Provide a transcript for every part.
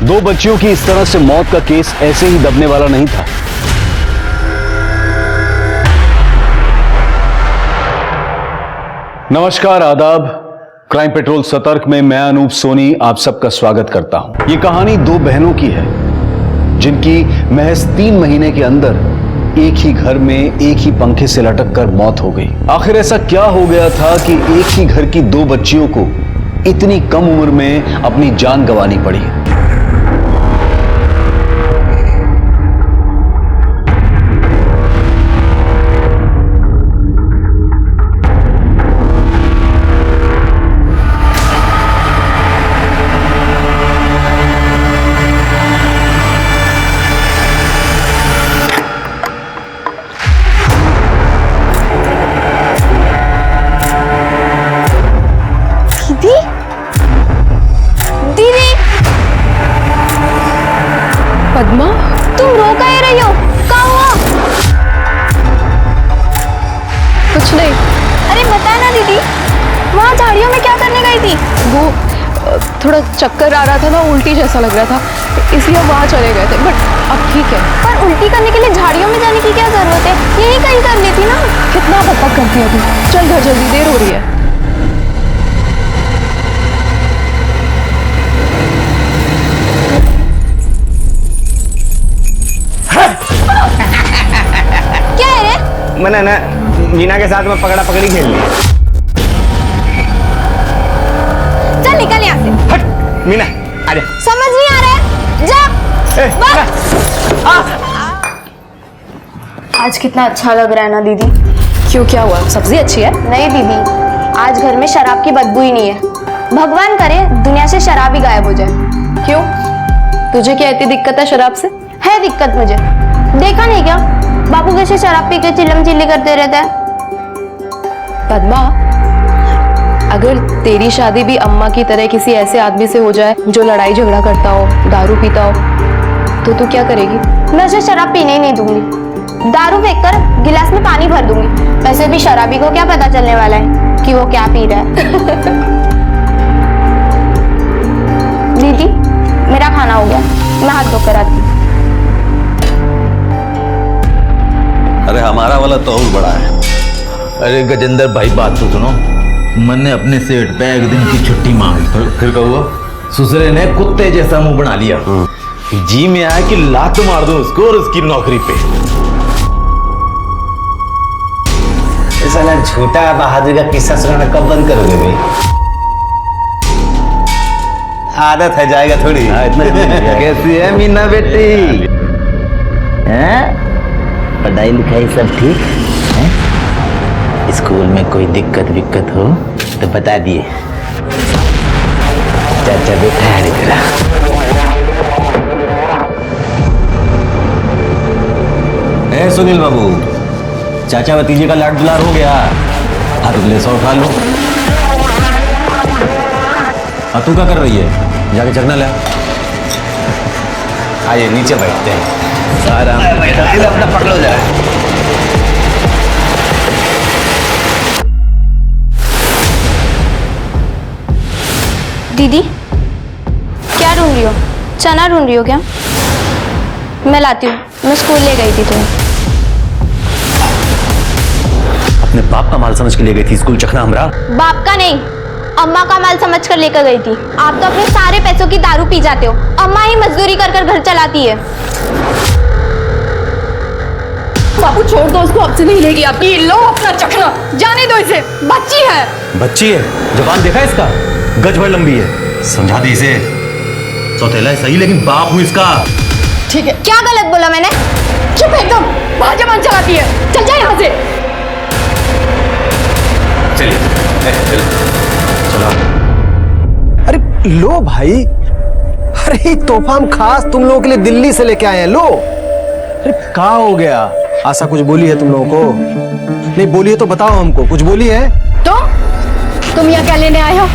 दो बच्चियों की इस तरह से मौत का केस ऐसे ही दबने वाला नहीं था। नमस्कार, आदाब। क्राइम पेट्रोल सतर्क में मैं अनूप सोनी आप सबका स्वागत करता हूं। यह कहानी दो बहनों की है जिनकी महज 3 महीने के अंदर एक ही घर में एक ही पंखे से लटक कर मौत हो गई। आखिर ऐसा क्या हो गया था कि एक ही घर की दो बच्चियों को इतनी कम उम्र में अपनी जान गंवानी पड़ी। पद्मा, तुम रो काहे रही हो? क्या हुआ? कुछ नहीं। अरे बता ना दीदी, वहाँ झाड़ियों में क्या करने गई थी? वो थोड़ा चक्कर आ रहा था ना, उल्टी जैसा लग रहा था, इसलिए वहाँ चले गए थे। बट अब ठीक है। पर उल्टी करने के लिए झाड़ियों में जाने की क्या जरूरत है? यही कहीं कर लेती ना। कितना बकबक करती है अभी। चल घर, जल्दी, देर हो रही है। क्या है रे? मैंने ना मीना के साथ में पकड़ा पकड़ी खेल ली। चल निकल यहाँ से। हट मीना, आजा। समझ नहीं आ रहा है? जा। आज कितना अच्छा लग रहा है ना दीदी। क्यों, क्या हुआ? सब्जी अच्छी है? नहीं दीदी, आज घर में शराब की बदबू ही नहीं है। भगवान करे दुनिया से शराब ही गायब हो जाए। क्यों, तुझे क्या इतनी दिक्कत है शराब से? है दिक्कत मुझे। देखा नहीं क्या, बापू कैसे शराब पी के चिल्लम चिल्ली करते रहते हैं। पद्मा, अगर तेरी शादी भी अम्मा की तरह किसी ऐसे आदमी से हो जाए जो लड़ाई झगड़ा करता हो, दारू पीता हो, तो तू क्या करेगी? मैं उसे शराब पीने ही नहीं दूंगी। दारू फेंककर गिलास में पानी भर दूंगी। वैसे भी शराबी को क्या पता चलने वाला है कि वो क्या पी रहा है। दीदी, मेरा खाना हो गया, मैं हाथ धोकर आती हूँ। अरे हमारा वाला तो और बड़ा है। अरे गजेंद्र भाई, बात तो सुनो। मैंने अपने सेठ पे एक दिन की छुट्टी मांगी, फिर क्या हुआ? ससुरे ने कुत्ते जैसा मुंह बना लिया। जी में आया कि लात मार दूं उसको और उसकी नौकरी पे। साला झूठा बहादुर का किस्सा सुनाना कब बंद करोगे भाई? आदत है, जाएगा थोड़ी। कैसी है मीना बेटी? हैं? पढ़ाई लिखाई सब ठीक है? स्कूल में कोई दिक्कत विक्कत हो तो बता दिए। चाचा बैठा है तेरा। ए सुनील बाबू, चाचा भतीजे का लाड दुलार हो गया। हाथ अगले 100 उठा लो। तू क्या कर रही है? जाके चखना ले। आइए नीचे बैठते हैं। आराम अपना पकड़ो जरा। दीदी, क्या ढूंढ रही हो? चना ढूंढ रही हो क्या? मैं लाती हूँ। मैं स्कूल ले गई थी तुम्हें। अपने बाप का माल समझ के ले गई थी स्कूल चखना हमरा? बाप का नहीं, अम्मा का माल समझ कर लेकर गई थी। आप तो अपने सारे पैसों की दारू पी जाते हो। अम्मा ही मजदूरी कर कर घर चलाती है। बाबू छोड़ दो उसको, अब से नहीं लेगी आपकी। लो अपना चखना, जाने दो इसे, बच्ची है। बच्ची है? जबान देखा इसका? गज भर लंबी है। समझा दे इसे। सौतेला है सही, लेकिन बाप हूं इसका। ठीक है। क्या गलत बोला मैंने? चुप एकदम, बाहर जबान चलाती है। चल जा यहाँ से। चलिए चलो। अरे लो भाई, अरे तोहफा हम खास तुम लोगों के लिए दिल्ली से लेके आए हैं। लो। अरे क्या हो गया? आशा कुछ बोली है तुम लोगों को? नहीं बोली है तो बताओ हमको, कुछ बोली है? तो तुम यहाँ क्या लेने आए हो?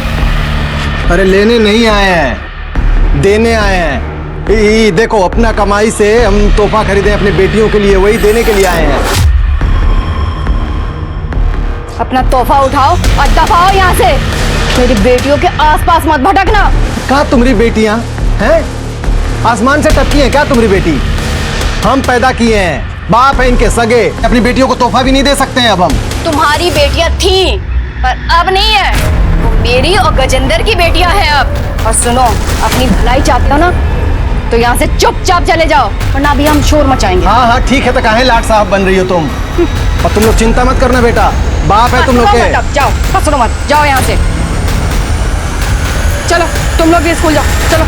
अरे लेने नहीं आए हैं, देने आए हैं। देखो, अपना कमाई से हम तोहफा खरीदे अपनी बेटियों के लिए, वही देने के लिए आए हैं। अपना तोहफा उठाओ और दफाओ यहाँ से। मेरी बेटियों के आसपास मत भटकना। कहाँ तुम्हारी बेटियां हैं? आसमान से टपकी है क्या तुम्हारी बेटी? हम पैदा किए हैं, बाप है इनके सगे, अपनी बेटियों को तोहफा भी नहीं दे सकते हैं अब हम। तुम्हारी बेटियां थी पर अब नहीं है, वो मेरी और गजेंद्र की बेटियां हैं अब। और सुनो, अपनी भलाई चाहते हो ना तो यहाँ से चुपचाप चले जाओ, वरना अभी हम शोर मचाएंगे। हाँ हाँ ठीक है, तो काहे लाट साहब बन रही हो तुम? और तुम लोग चिंता मत करना बेटा, बाप है तुम लोग के। मत, जाओ, फसलो मत, जाओ यहाँ से। चलो तुम लोग भी स्कूल जाओ, चलो।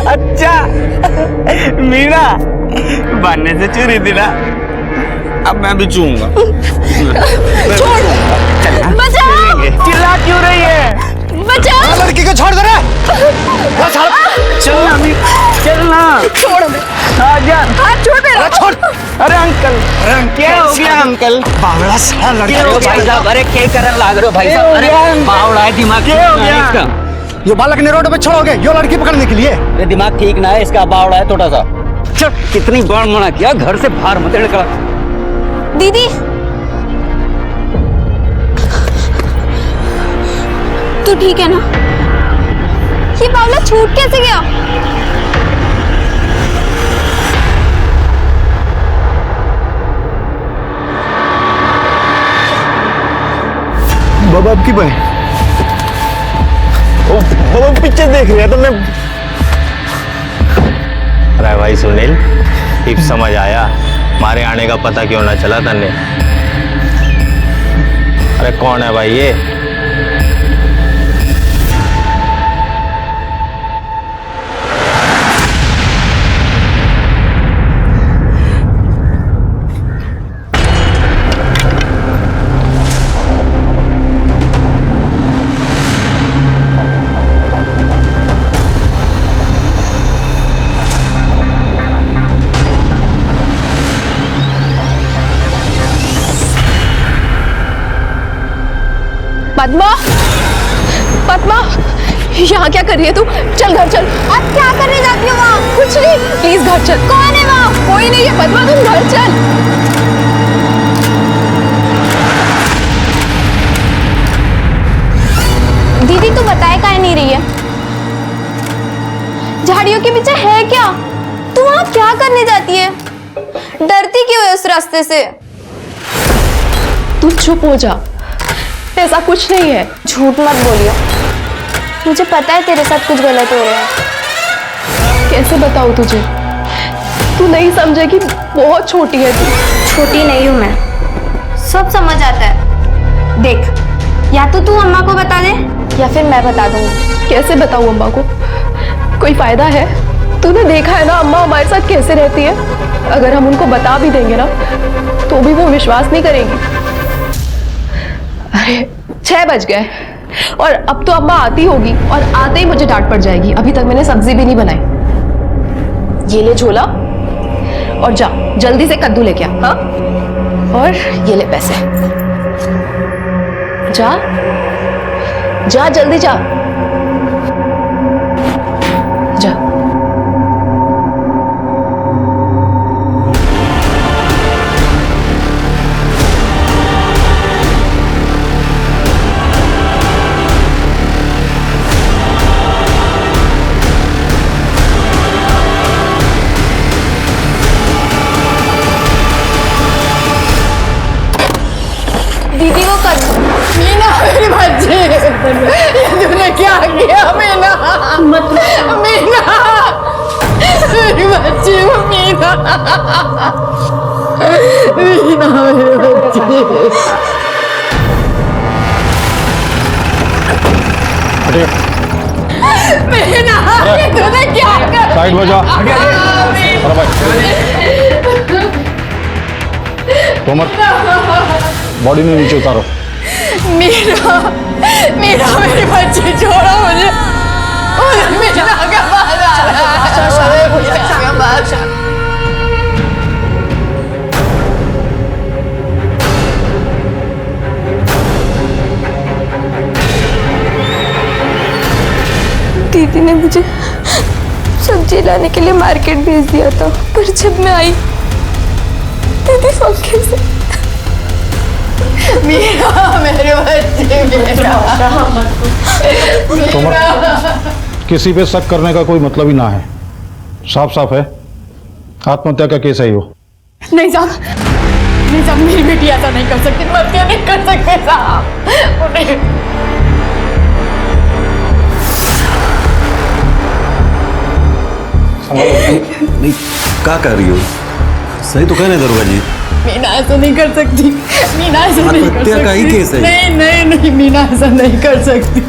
अच्छा मीना बनने से चुरी थी ना, अब मैं भी चूंगा। बचाओ! चिल्ला क्यों रही है? बचाओ! लड़की को छोड़ दे रे। चलना चलना, छोड़ दे, आजा। हाथ छोड़ मेरा। छोड़। अरे अंकल, क्या हो गया अंकल? बावड़ा सा लड़का। भाई साहब, अरे क्या करने लग रहे हो भाई साहब? अरे बावड़ा है, दिमाग क्या हो गया? ये बालक ने रोड पे छोड़ोगे यो लड़की पकड़ने के लिए? ये दिमाग ठीक ना है, इसका बावड़ा है थोड़ा सा। चल, कितनी बार मना किया, घर से बाहर मत निकल। दीदी तू ठीक है ना? ये बावला छूट कैसे गया? बाबा आपकी बहन वो पीछे देख रहे हैं तो मैं। अरे भाई सुनील, अब समझ आया हमारे आने का पता क्यों ना चला तन्ने? अरे कौन है भाई ये? पद्मा, पद्मा, यहाँ क्या कर रही है तू? चल घर चल। अब क्या करने जाती हो वहाँ? कुछ नहीं, प्लीज घर चल। कौन है वहाँ? कोई नहीं है पद्मा, तुम घर चल। दीदी तू बताए काहे नहीं रही है? झाड़ियों के पीछे है क्या? तू वहाँ क्या करने जाती है? डरती क्यों है उस रास्ते से? तू चुप हो जा, ऐसा कुछ नहीं है। झूठ मत बोलियो, मुझे पता है तेरे साथ कुछ गलत हो रहा है। कैसे बताऊँ तुझे? तू नहीं समझेगी, बहुत छोटी है तू। छोटी नहीं हूँ मैं, सब समझ आता है। देख, या तो तू अम्मा को बता दे या फिर मैं बता दूंगी। कैसे बताऊँ अम्मा को? कोई फायदा है? तूने देखा है ना अम्मा हमारे साथ कैसे रहती है। अगर हम उनको बता भी देंगे ना तो भी वो विश्वास नहीं करेंगी। अरे 6 बज गए और अब तो अम्मा आती होगी और आते ही मुझे डांट पड़ जाएगी। अभी तक मैंने सब्जी भी नहीं बनाई। ये ले झोला और जा जल्दी से कद्दू लेके आ। हाँ, और ये ले पैसे। जा जा जल्दी जा जा। दीदी वो कर मीना मेरी बच्ची, तूने क्या किया मीना? मीना मेरी बच्ची, मीना मीना मेरी बच्ची। मीना तूने क्या कर? साइड हो जा। अरे भाई तोमर, बॉडी में नीचे उतारो। मीना मीना मेरी बच्ची छोड़ो मुझे। मीना का बाल आ रहा है। दीदी ने मुझे सब्जी लाने के लिए मार्केट भेज दिया था, पर जब मैं आई दीदी मौके से मेरे बच्चे किसी पे शक करने का कोई मतलब ही ना है। साफ साफ है आत्महत्या का केस है ये। नहीं साहब मेरी बेटी ऐसा नहीं कर सकती, मत नहीं कर सकते साहब। नहीं क्या कर रही हो? सही तो कहने दरोगा जी। मीना ऐसा नहीं कर सकती, मीना ऐसा नहीं कर सकती। आत्महत्या का ही केस है। नहीं मीना ऐसा नहीं कर सकती।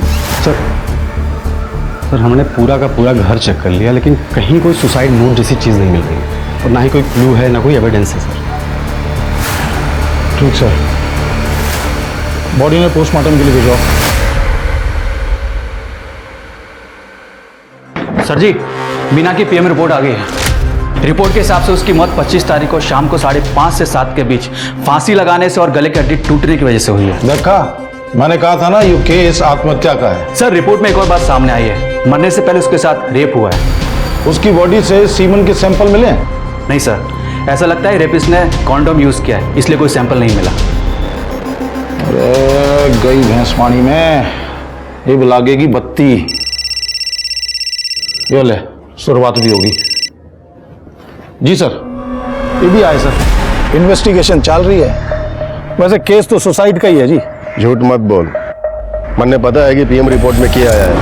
सर हमने पूरा का पूरा घर चेक कर लिया, लेकिन कहीं कोई सुसाइड नोट जैसी चीज़ नहीं मिल रही और ना ही कोई क्लू है, ना कोई एविडेंस है सर। ठीक सर, बॉडी ने पोस्टमार्टम के लिए भिजवाओ। सर जी, मीना की पीएम रिपोर्ट आ गई है। रिपोर्ट के हिसाब से उसकी मौत 25 तारीख को शाम को 5:30 से 7 के बीच फांसी लगाने से और गले की हड्डी टूटने की वजह से हुई है। देखा, मैंने कहा था ना ये केस आत्महत्या का है। सर रिपोर्ट में एक और बात सामने आई है, मरने से पहले उसके साथ रेप हुआ है। उसकी बॉडी से सीमन के सैंपल मिले? नहीं सर, ऐसा लगता है रेपिस्ट ने कॉन्डोम यूज किया है, इसलिए कोई सैंपल नहीं मिला। अरे गई भैंस पानी में, ये लागेगी बत्ती। यो ले, शुरुआत भी होगी। जी सर, ये भी आए सर। इन्वेस्टिगेशन चल रही है। वैसे केस तो सुसाइड का ही है जी। झूठ मत बोल, मैंने पता है कि पीएम रिपोर्ट में क्या आया है,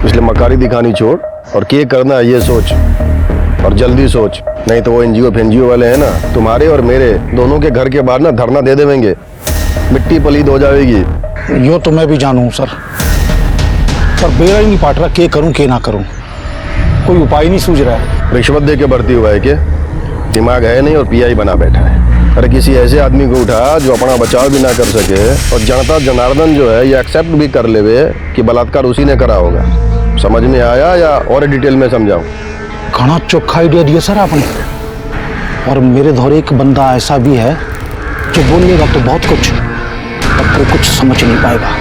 इसलिए मकारी दिखानी छोड़ और क्या करना है ये सोच, और जल्दी सोच, नहीं तो वो एनजीओ वाले हैं ना, तुम्हारे और मेरे दोनों के घर के बाहर ना धरना दे देंगे, मिट्टी पलीद हो जाएगी। यो तो मैं भी जानूं सर, पर बेरा ही नहीं पाट रहा, क्या करूं क्या ना करूं, कोई उपाय नहीं सूझ रहा है। रिश्वत दे के बढ़ती हुआ है कि दिमाग है नहीं और पीआई बना बैठा है। अरे किसी ऐसे आदमी को उठा जो अपना बचाव भी ना कर सके और जनता जनार्दन जो है ये एक्सेप्ट भी कर लेवे कि बलात्कार उसी ने करा होगा। समझ में आया या और डिटेल में समझाऊं? घना चोखा आइडिया दिया सर आपने, और मेरे धोरे एक बंदा ऐसा भी है जो बोलेगा तो बहुत कुछ, पर कोई कुछ समझ नहीं पाएगा।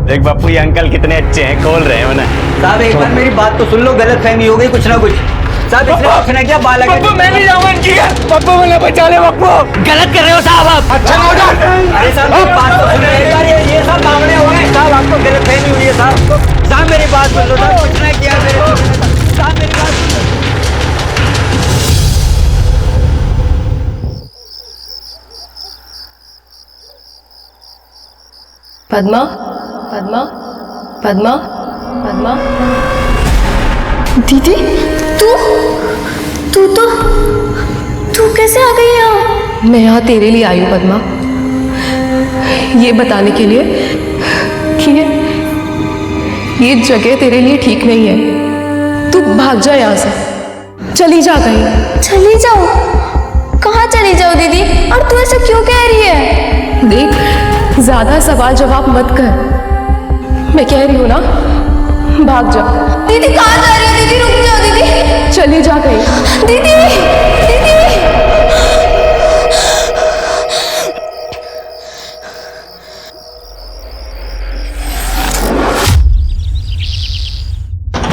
देख बापू, ये अंकल कितने अच्छे हैं, खोल रहे हैं उन्हें। साहब एक बार मेरी बात तो सुन लो, गलत फहमी हो गई कुछ ना कुछ। साहब इसने कुछ ना किया, बालक है। मैं नहीं जाऊंगा इनकी घर। पप्पू मुझे बचा ले पप्पू। गलत कर रहे हो साहब आप। अच्छा हो जा। अरे साहब मेरी बात तो सुनो एक बार, ये सब मामले हो गए साहब, आपको गलत फहमी हुई है साहब। साहब मेरी बात सुन लो साहब, कुछ ना किया मेरे साहब, मेरी बात सुन लो। पद्मा पद्मा पद्मा पद्मा दीदी तू कैसे आ गई यहाँ? मैं यहाँ तेरे लिए आई हूँ पद्मा, ये बताने के लिए कि ये जगह तेरे लिए ठीक नहीं है। तू भाग जा यहाँ से, चली जा कहीं। चली जाओ? कहाँ चली जाओ दीदी? और तू ऐसा क्यों कह रही है? देख, ज्यादा सवाल जवाब मत कर, मैं कह रही हूँ ना, भाग जा। दीदी कहाँ जा रही है? दीदी रुक जाओ दीदी, चली जा कहीं। दीदी दीदी।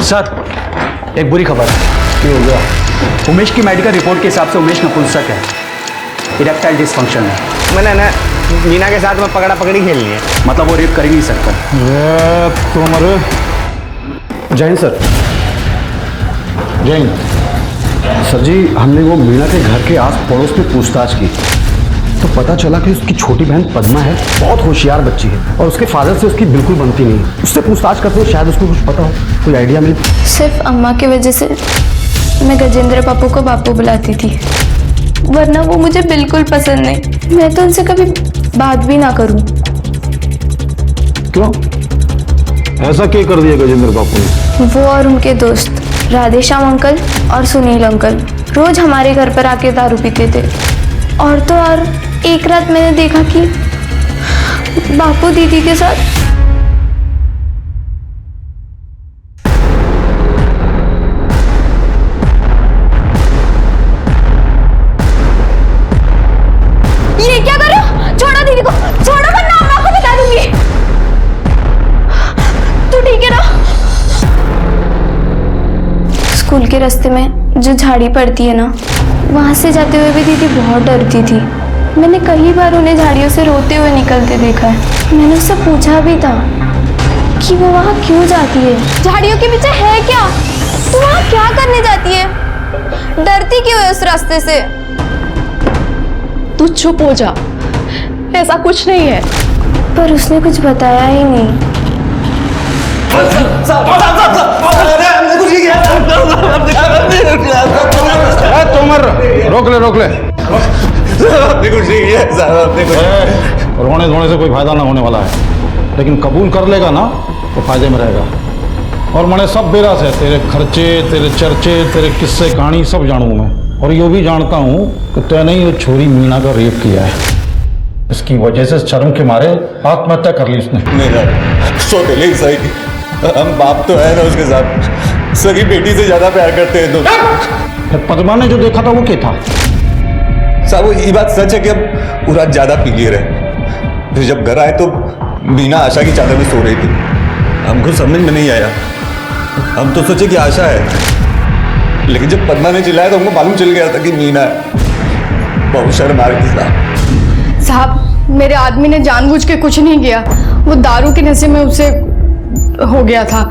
सर एक बुरी खबर है। क्या हो गया? उमेश की मेडिकल रिपोर्ट के हिसाब से उमेश नपुंसक है, इरेक्टाइल डिसफंक्शन है। मैंने ना मीना के साथ में पकड़ा पकड़ी खेलनी है, मतलब वो रेप कर ही नहीं सकता। जय हिंद सर। जय हिंद। सर जी, हमने वो मीना के घर के आस पड़ोस में पूछताछ की तो पता चला कि उसकी छोटी बहन पद्मा है, बहुत होशियार बच्ची है और उसके फादर से उसकी बिल्कुल बनती नहीं। उससे पूछताछ करते हुए शायद उसको कुछ पता हो, कोई आइडिया मिले। सिर्फ अम्मा की वजह से मैं गजेंद्र पापू को बापू बुलाती थी, वरना वो मुझे बिल्कुल पसंद नहीं। मैं तो उनसे कभी बात भी ना करूं। क्यों? ऐसा क्या कर दिया गजेंद्र बापू ने? वो और उनके दोस्त राधेश्याम अंकल और सुनील अंकल रोज हमारे घर पर आके दारू पीते थे। और तो और एक रात मैंने देखा कि बापू दीदी के साथ। ये क्या कर रहे हो? छोड़ो दीदी को। रास्ते में जो झाड़ी पड़ती है ना, वहाँ से जाते हुए भी दीदी बहुत डरती थी। मैंने कई बार उन्हें झाड़ियों से रोते हुए निकलते देखा है। मैंने उससे पूछा भी था कि वो वहाँ क्यों जाती है। झाड़ियों के पीछे है क्या? तू वहाँ क्या करने जाती है? डरती क्यों है उस रास्ते से? तू चुप हो जा, ऐसा कुछ नहीं है। पर उसने कुछ बताया ही नहीं। तोमर रोक ले रोने धोने से कोई फायदा ना होने वाला है, लेकिन कबूल कर लेगा ना तो फायदे में रहेगा। और मैंने सब बेरा से तेरे खर्चे, तेरे चर्चे, तेरे किस्से कहानी सब जानू मैं, और ये भी जानता हूँ कि तूने ये छोरी मीना का रेप किया है। इसकी वजह से शर्म के मारे आत्महत्या कर ली उसने। मेरा सौतेले ही सही, हम बाप तो है ना उसके साथ, सगी बेटी से ज्यादा प्यार करते हैं तो। पद्मा ने जो देखा था वो क्या था? साहब ये बात सच है कि हम वो रात ज्यादा पी लिए रहे। फिर जब घर आए तो मीना आशा की चादर में सो रही थी। हमको समझ में नहीं आया, हम तो सोचे कि आशा है, लेकिन जब पद्मा ने चिल्लाया तो हमको मालूम चल गया था कि मीना है। बहुत शर्म आ रही थी साहब, मेरे आदमी ने जानबूझ के कुछ नहीं किया, वो दारू के नशे में उससे हो गया था।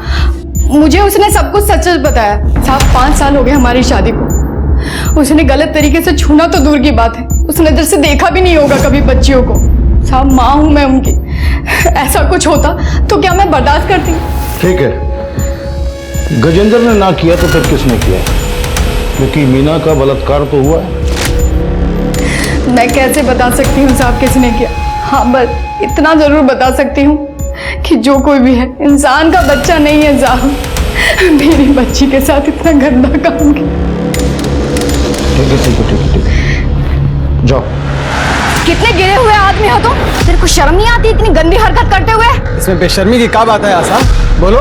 मुझे उसने सब कुछ सच सच बताया। साहब 5 साल हो गए हमारी शादी को, उसने गलत तरीके से छूना तो दूर की बात है, उसने नजर से देखा भी नहीं होगा कभी बच्चियों को। साहब माँ हूं मैं उनकी, ऐसा कुछ होता तो क्या मैं बर्दाश्त करती? ठीक है, गजेंद्र ने ना किया तो फिर किसने किया? क्योंकि मीना का बलात्कार तो हुआ है। मैं कैसे बता सकती हूँ साहब किसने किया? हाँ बस इतना जरूर बता सकती हूँ कि जो कोई भी है इंसान का बच्चा नहीं है साहब। मेरी बच्ची के साथ इतना गंदा काम किया। ठीक है, जाओ। कितने गिरे हुए आदमी हो तुम? तेरे को शर्म नहीं आती इतनी गंदी हरकत करते हुए? इसमें बेशर्मी की क्या बात है आशा? बोलो,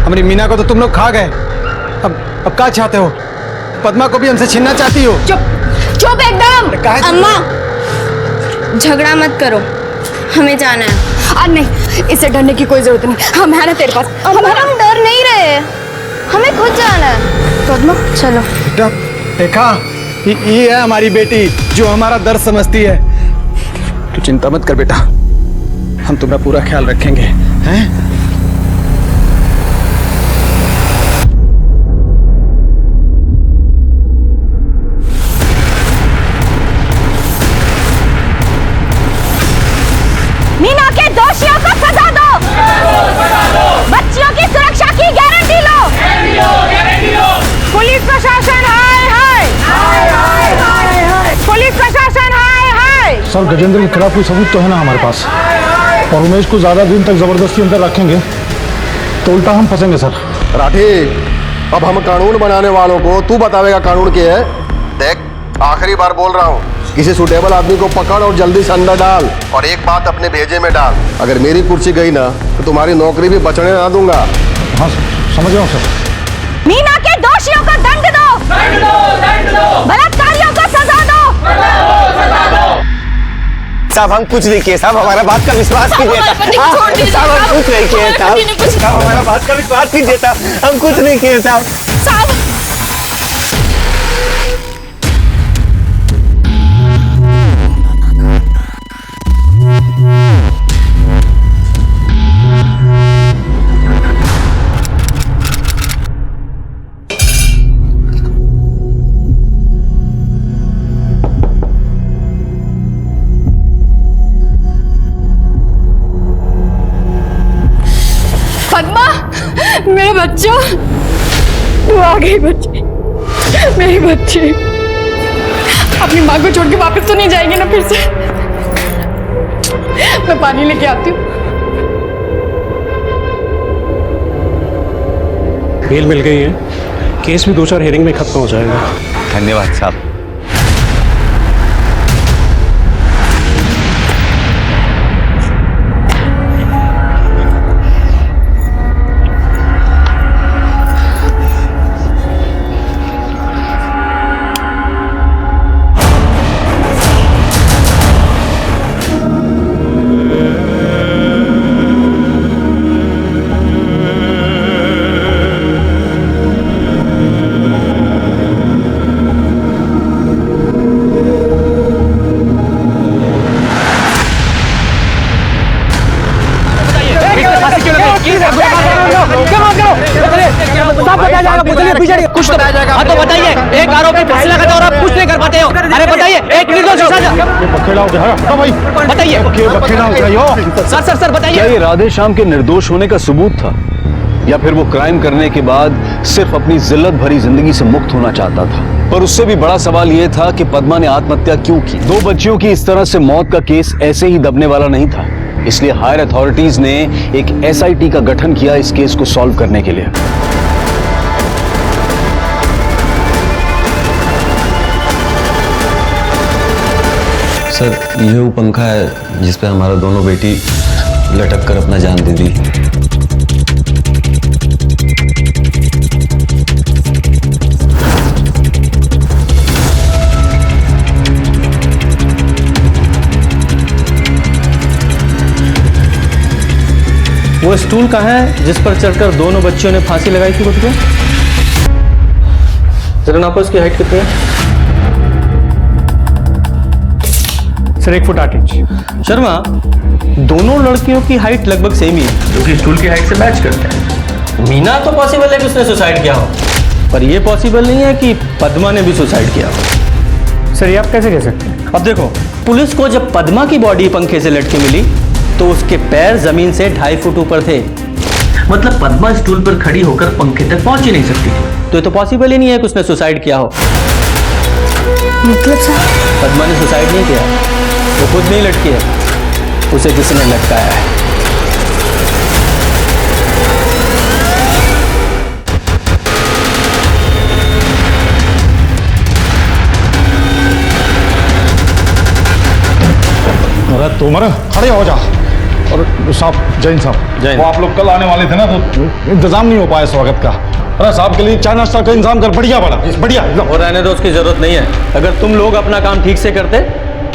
हमारी मीना को तो तुम लोग खा गए, अब क्या चाहते हो? पद्मा को भी हमसे छीनना चाहती हो? चुप एकदम। अम्मा झगड़ा मत करो, हमें जाना है। नहीं, इससे डरने की कोई जरूरत नहीं, हम है ना तेरे पास। हम डर नहीं रहे, हमें खुद जाना है। पद्मा चलो। देखा, ये है हमारी बेटी जो हमारा दर्द समझती है। तू चिंता मत कर बेटा, हम तुम्हारा पूरा ख्याल रखेंगे, हैं? मीना के दोषियों को सजा दो, बच्चियों की सुरक्षा की गारंटी लो। पुलिस प्रशासन हाय हाय, पुलिस प्रशासन हाय हाय। सर, गजेंद्र के खिलाफ कोई सबूत तो है ना हमारे पास, और उमेश को ज्यादा दिन तक जबरदस्ती अंदर रखेंगे तो उल्टा हम फंसेंगे सर। राठी, अब हम कानून बनाने वालों को तू बतावेगा कानून क्या है। देख, आखिरी बार बोल रहा हूँ, किसी सुटेबल आदमी को पकड़ और जल्दी से अंदर डाल, और एक बात अपने भेजे में डाल, अगर मेरी कुर्सी गई ना तो तुम्हारी नौकरी भी बचने ना दूंगा। हाँ समझ रहा हूँ सर। मीना के दोषियों को दंड दो, बलात्कारियों को सजा दो। साहब हम कुछ नहीं किए साहब, हमारा बात का विश्वास कीजिए साहब, हम कुछ नहीं किए साहब, हमारा बात का विश्वास कीजिए साहब, हम कुछ नहीं किए साहब। पद्मा, मेरे बच्चों, तू आ गई बच्ची, मेरी बच्ची। अपनी माँ को छोड़ के वापस तो नहीं जाएगी ना फिर से? मैं पानी लेके आती हूँ। बेल मिल गई है, केस भी 2-4 हेयरिंग में खत्म हो जाएगा। धन्यवाद साहब। बताइए, एक मिनट दो बखेड़ा हो गया भाई, बताइए बखेड़ा हो गया। सर बताइए। क्या ये राधे श्याम के निर्दोष होने का सबूत था, या फिर वो क्राइम करने के बाद सिर्फ अपनी जिल्लत भरी जिंदगी से मुक्त होना चाहता था? पर उससे भी बड़ा सवाल यह था कि पद्मा ने आत्महत्या क्यों की? दो बच्चियों की इस तरह से मौत का केस ऐसे ही दबने वाला नहीं था, इसलिए हायर अथॉरिटीज ने एक SIT का गठन किया इस केस को सॉल्व करने के लिए। सर, ये वो पंखा है जिस पे हमारा दोनों बेटी लटक कर अपना जान दे दी। वो स्टूल कहाँ है जिस पर चढ़कर दोनों बच्चियों ने फांसी लगाई थी खुद को? जरा नापो, इसकी हाइट कितनी है? Sir 1 foot 8 inch. शर्मा, दोनों लड़कियों की हाइट लगभग सेम ही है, जो कि स्टूल की हाइट से मैच करते हैं। मीना तो पॉसिबल है कि उसने सुसाइड किया हो, पर यह पॉसिबल नहीं है कि पद्मा ने भी सुसाइड किया हो। सर ये आप कैसे कह सकते हैं? अब देखो, पुलिस को जब पद्मा की बॉडी पंखे से लटके मिली तो उसके पैर जमीन से 2.5 फुट ऊपर थे। मतलब पद्मा स्टूल पर खड़ी होकर पंखे तक पहुंच ही नहीं सकती थी। तो ये तो पॉसिबल ही नहीं है कि उसने सुसाइड किया हो। मतलब सर, पद्मा ने सुसाइड नहीं किया, वो खुद नहीं लटकी है, उसे किसी ने लटकाया है। अरे तुम खड़े हो जा। और साहब, जैन साहब, वो आप लोग कल आने वाले थे ना, तो इंतजाम नहीं हो पाया स्वागत का। अरे साहब के लिए चाय नाश्ता का इंतजाम कर, बढ़िया बड़ा बढ़िया एकदम। और रहने दो, उसकी जरूरत नहीं है। अगर तुम लोग अपना काम ठीक से करते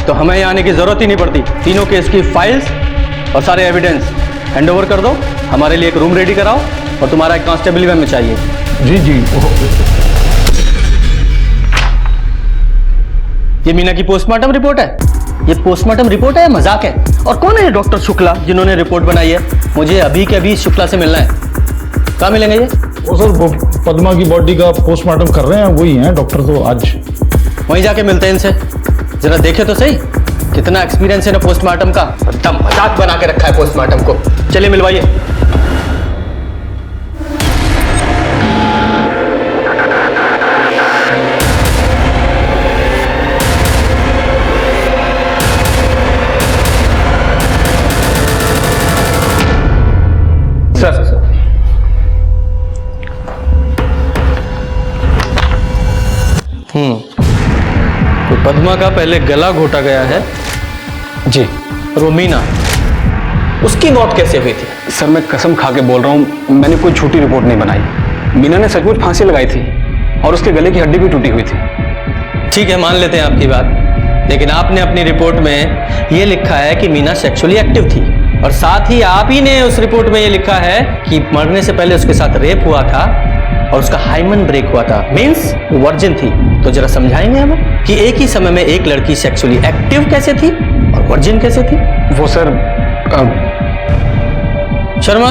तो हमें यहाँ आने की जरूरत ही नहीं पड़ती। तीनों केस की फाइल्स और सारे एविडेंस हैंड ओवर कर दो, हमारे लिए एक रूम रेडी कराओ, और तुम्हारा एक कांस्टेबल भी हमें चाहिए। जी जी। ये मीना की पोस्टमार्टम रिपोर्ट है? ये पोस्टमार्टम रिपोर्ट है या मजाक है? और कौन है ये डॉक्टर शुक्ला जिन्होंने रिपोर्ट बनाई है? मुझे अभी के अभी शुक्ला से मिलना है। कहाँ मिलेंगे ये? वो सर, वो पद्मा की बॉडी का पोस्टमार्टम कर रहे हैं, वही हैं डॉक्टर। तो आज वहीं जाके मिलते हैं इनसे, जरा देखे तो सही कितना एक्सपीरियंस है ना पोस्टमार्टम का। एकदम मजाक बना के रखा है पोस्टमार्टम को। चलिए मिलवाइए। सर तो पद्मा का पहले गला घोटा गया है जी, और वो मीना, उसकी मौत कैसे हुई थी? सर मैं कसम खा के बोल रहा हूँ, मैंने कोई झूठी रिपोर्ट नहीं बनाई। मीना ने सचमुच फांसी लगाई थी और उसके गले की हड्डी भी टूटी हुई थी। ठीक है, मान लेते हैं आपकी बात, लेकिन आपने अपनी रिपोर्ट में ये लिखा है कि मीना सेक्सुअली एक्टिव थी, और साथ ही आप ही ने उस रिपोर्ट में ये लिखा है कि मरने से पहले उसके साथ रेप हुआ था और उसका हाइमन ब्रेक हुआ था, मींस वो वर्जिन थी। तो जरा समझाएंगे हमें कि एक ही समय में एक लड़की सेक्सुअली एक्टिव कैसे थी और वर्जिन कैसे थी? वो सर शर्मा,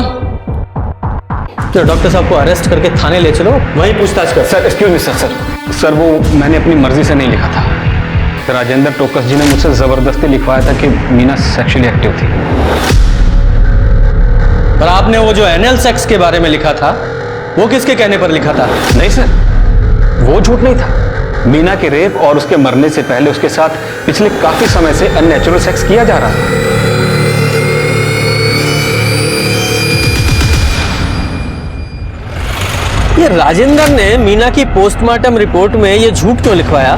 तो डॉक्टर साहब को अरेस्ट करके थाने ले चलो, वहीं पूछताछ कर। सर एक्सक्यूज मी सर वो मैंने अपनी मर्जी से नहीं लिखा था। राजेंद्र टोकस जी ने मुझसे जबरदस्ती लिखवाया था कि मीना सेक्सुअली एक्टिव थी। पर आपने वो जो एनल सेक्स के बारे में लिखा था, वो किसके कहने पर लिखा था? नहीं सर, वो झूठ नहीं था। मीना के रेप और उसके मरने से पहले उसके साथ पिछले काफी समय से अननेचुरल सेक्स किया जा रहा था। ये राजेंद्र ने मीना की पोस्टमार्टम रिपोर्ट में ये झूठ क्यों लिखवाया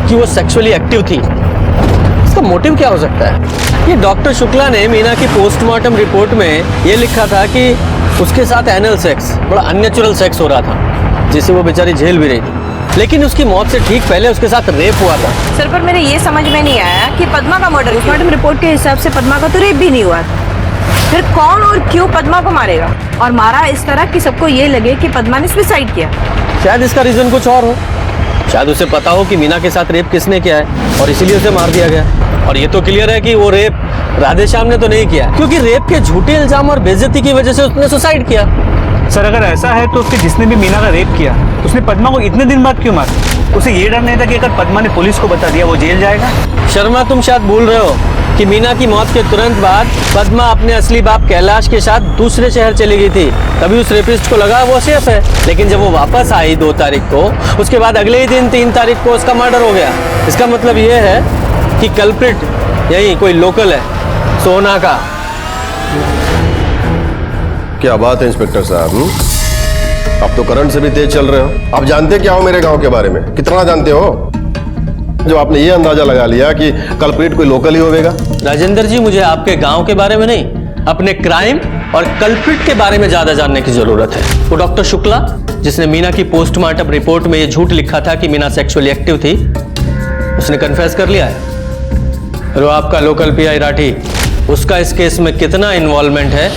कि वो सेक्सुअली एक्टिव थी? इसका मोटिव क्या हो सकता है? ये डॉक्टर शुक्ला ने मीना की पोस्टमार्टम रिपोर्ट में ये लिखा था कि उसके साथ एनल सेक्स, बड़ा अननेचुरल सेक्स हो रहा था, जिसे वो बेचारी झेल भी रही थी, लेकिन उसकी मौत से ठीक पहले उसके साथ रेप हुआ था। सर पर मेरे ये समझ में नहीं आया कि पद्मा का मर्डर, पोस्टमार्टम रिपोर्ट के हिसाब से पद्मा का तो रेप भी नहीं हुआ था, फिर कौन और क्यों पद्मा को मारेगा? और मारा इस तरह कि सबको ये लगे कि पद्मा ने सुसाइड किया। शायद इसका रीजन कुछ और हो, शायद उसे पता हो कि मीना के साथ रेप किसने किया है और इसीलिए उसे मार दिया गया। और ये तो क्लियर है कि वो रेप राधेश्याम ने तो नहीं किया, क्योंकि रेप के झूठे इल्जाम और बेइज्जती की वजह से उसने सुसाइड किया। सर अगर ऐसा है तो उसके जिसने भी मीना का रेप किया उसने पद्मा को इतने दिन बाद क्यों मारा? उसे ये डर नहीं था कि अगर पद्मा ने पुलिस को बता दिया वो जेल जाएगा? शर्मा, तुम शायद भूल रहे हो कि मीना की मौत के तुरंत बाद पद्मा अपने असली बाप कैलाश के साथ दूसरे शहर चली गई थी। तभी उस रेपिस्ट को लगा वो सेफ है, लेकिन जब वो वापस आई 2 तारीख को, उसके बाद अगले ही दिन 3 तारीख को उसका मर्डर हो गया। इसका मतलब ये है कि कल्प्रिट यही कोई लोकल है, सोना का। क्या बात है इंस्पेक्टर साहब, आप तो करंट से भी तेज चल रहे हो। आप जानते क्या हो मेरे गांव के बारे में? कितना जानते हो जो आपने ये अंदाजा लगा लिया कि कल्प्रिट कोई लोकल ही होगा? राजेंद्र जी, मुझे आपके गांव के बारे में नहीं, अपने क्राइम और कल्प्रिट के बारे में ज्यादा जानने की जरूरत है। वो डॉक्टर शुक्ला जिसने मीना की पोस्टमार्टम रिपोर्ट में ये झूठ लिखा था कि मीना सेक्सुअली एक्टिव थी, उसने कन्फेस कर लिया है। और वो आपका लोकल पीआई राठी, उसका इस केस में कितना इन्वॉल्वमेंट है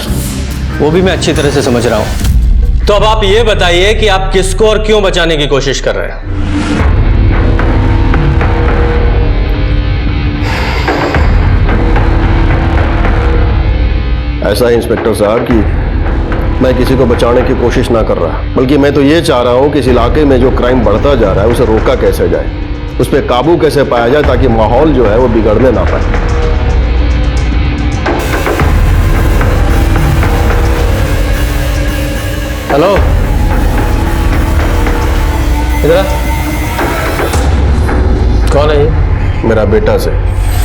वो भी मैं अच्छी तरह से समझ रहा हूं। तो अब आप ये बताइए कि आप किसको और क्यों बचाने की कोशिश कर रहे हैं? ऐसा है इंस्पेक्टर साहब कि मैं किसी को बचाने की कोशिश ना कर रहा, बल्कि मैं तो ये चाह रहा हूं कि इस इलाके में जो क्राइम बढ़ता जा रहा है उसे रोका कैसे जाए, उस पर काबू कैसे पाया जाए ताकि माहौल जो है वो बिगड़ने ना पाए। हेलो, इधर आ। कौन है ये? मेरा बेटा से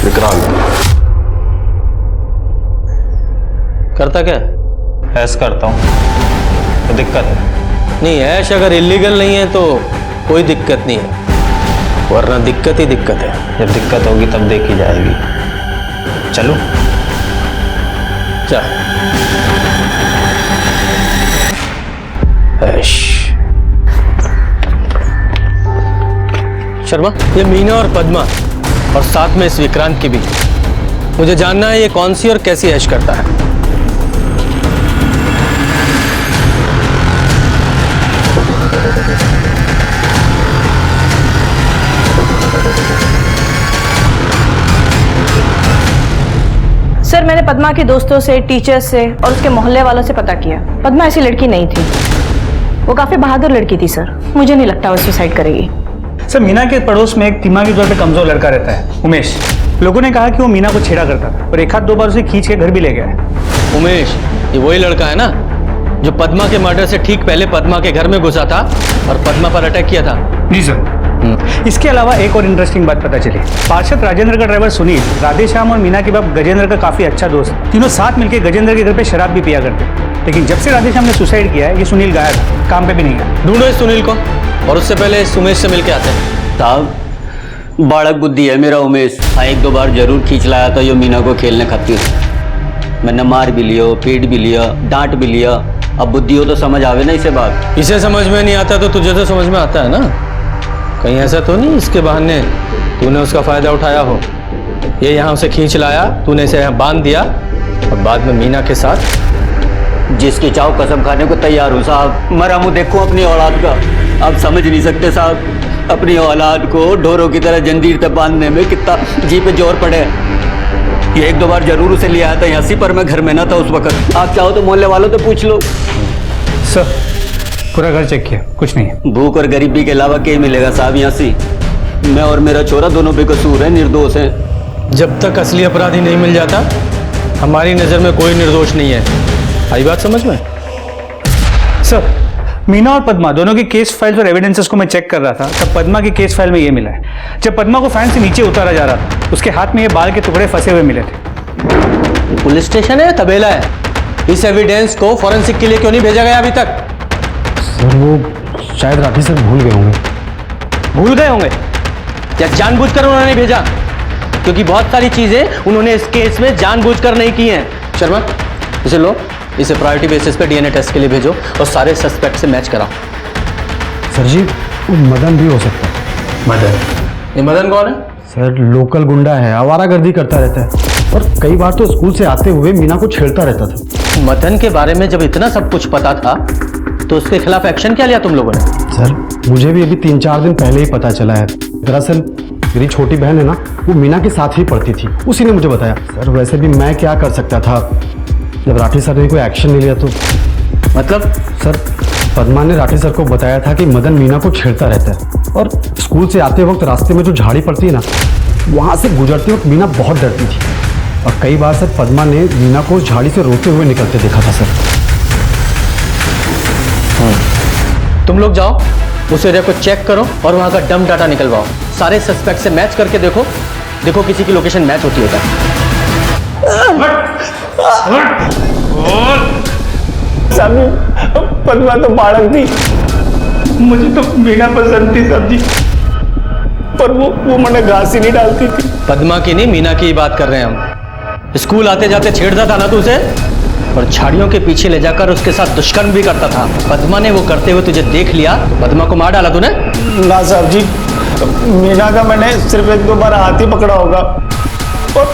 विक्रांत। करता क्या? ऐश करता हूँ। तो दिक्कत है? नहीं, ऐश अगर इलीगल नहीं है तो कोई दिक्कत नहीं है, वरना दिक्कत ही दिक्कत है। जब दिक्कत होगी तब देखी जाएगी। चलो क्या? ऐश। शर्मा, ये मीना और पद्मा और साथ में इस विक्रांत की भी, मुझे जानना है ये कौन सी और कैसी ऐश करता है। सर, मैंने पद्मा के दोस्तों से, टीचर्स से और उसके मोहल्ले वालों से पता किया। पद्मा ऐसी लड़की नहीं थी, वो काफी बहादुर लड़की थी सर। मुझे नहीं लगता वो सुसाइड करेगी। सर, मीना के पड़ोस में एक दिमागी तौर पे कमजोर लड़का रहता है, उमेश। लोगों ने कहा कि वो मीना को छेड़ा करता था और 1-2 बार उसे खींच के घर भी ले गया है। उमेश, ये वही लड़का है ना जो पद्मा के मर्डर से ठीक पहले पद्मा के घर में घुसा था और पद्मा पर अटैक किया था? जी सर। इसके अलावा एक और इंटरेस्टिंग बात पता चली। पार्षद राजेंद्र का ड्राइवर सुनील, राधेश्याम और मीना के बाप गजेंद्र का काफी अच्छा दोस्त, तीनों साथ मिलकर गजेंद्र के घर पे शराब भी पिया करते। लेकिन जब से राधेश्याम ने सुसाइड किया है ये सुनील गायब है, काम पे भी नहीं है। ढूंढो इस सुनील को और उससे पहले इस उमेश से मिलके आते हैं। साहब, बालक बुद्धि है मेरा उमेश। हाँ, 1-2 बार जरूर खींच लाया था ये मीना को खेलने खातिर। मैंने मार भी लिया, पीट भी लिया, डांट भी लिया। अब बुद्धि हो तो समझ आवे ना इसे बात। इसे समझ में नहीं आता तो तुझे तो समझ में आता है ना? कहीं ऐसा तो नहीं इसके बहाने तूने उसका फायदा उठाया हो? ये यहाँ उसे खींच लाया, तूने इसे यहाँ बांध दिया और बाद में मीना के साथ। जिसकी चाव कसम खाने को तैयार हूँ साहब। मरा मुँह देखूँ अपनी औलाद का। आप समझ नहीं सकते साहब, अपनी औलाद को ढोरों की तरह जंजीर तक बांधने में कितना जी पे जोर पड़े। ये 1-2 बार जरूर उसे ले आया था यहाँ से, पर मैं घर में ना था उस वक्त। आप चाहो तो मोहल्ले वालों तो पूछ लो। सर, पूरा घर चेक किया, कुछ नहीं है। भूख और गरीबी के अलावा क्या मिलेगा साहब यहाँ से? मैं और मेरा छोरा दोनों बेकसूर है, निर्दोष है। जब तक असली अपराधी नहीं मिल जाता हमारी नजर में कोई निर्दोष नहीं है। आई बात समझ में? सर, मीना और पद्मा दोनों की केस फाइल्स और एविडेंसेस को मैं चेक कर रहा था, तब पद्मा की केस फाइल में ये मिला है। जब पद्मा को फैन से नीचे उतारा जा रहा था उसके हाथ में ये बाल के टुकड़े फंसे हुए मिले थे। पुलिस स्टेशन है, तबेला है? इस एविडेंस को फॉरेंसिक के लिए क्यों नहीं भेजा गया अभी तक? सर, वो शायद राठी सर भूल गए होंगे। भूल गए होंगे या जानबूझकर उन्होंने भेजा? क्योंकि बहुत सारी चीजें उन्होंने इस केस में जानबूझकर नहीं की हैं। शर्मा, इसे लो, इसे प्रायोरिटी बेसिस पे डीएनए टेस्ट के लिए भेजो और सारे सस्पेक्ट से मैच कराओ। सर जी, वो मदन भी हो सकता है। मदन? ये मदन कौन है? सर, लोकल गुंडा है, आवारागर्दी करता रहता है और कई बार तो स्कूल से आते हुए मीना को छेड़ता रहता था। मदन के बारे में जब इतना सब कुछ पता था तो उसके खिलाफ एक्शन क्या लिया तुम लोगों ने? सर, मुझे भी अभी 3-4 दिन पहले ही पता चला है। दरअसल मेरी छोटी बहन है ना, वो मीना के साथ ही पढ़ती थी, उसी ने मुझे बताया। सर, वैसे भी मैं क्या कर सकता था, जब राठी सर ने कोई एक्शन नहीं लिया तो मतलब? सर, पद्मा ने राठी सर को बताया था कि मदन मीना को छेड़ता रहता है और स्कूल से आते वक्त रास्ते में जो झाड़ी पड़ती है ना, वहाँ से गुजरते वक्त मीना बहुत डरती थी और कई बार सर पद्मा ने मीना को उस झाड़ी से रोते हुए निकलते देखा था सर। तुम लोग जाओ, उस एरिया को चेक करो और वहां का डम डाटा निकलवाओ। सारे सस्पेक्ट से मैच करके देखो किसी की लोकेशन मैच होती है साहब, पद्मा तो बालक थी, मुझे तो मीना पसंद थी साहब जी, पर वो मैंने घास ही नहीं डालती थी। पद्मा की नहीं, मीना की बात कर रहे हैं हम। स्कूल आते जाते छेड़ता था ना तू उसे, और झाड़ियों के पीछे ले जाकर उसके साथ दुष्कर्म भी करता था। पद्मा ने वो करते हुए तुझे देख लिया, पद्मा को मार डाला तूने? ना साहब जी, मीना का मैंने सिर्फ 1-2 बार हाथ ही पकड़ा होगा और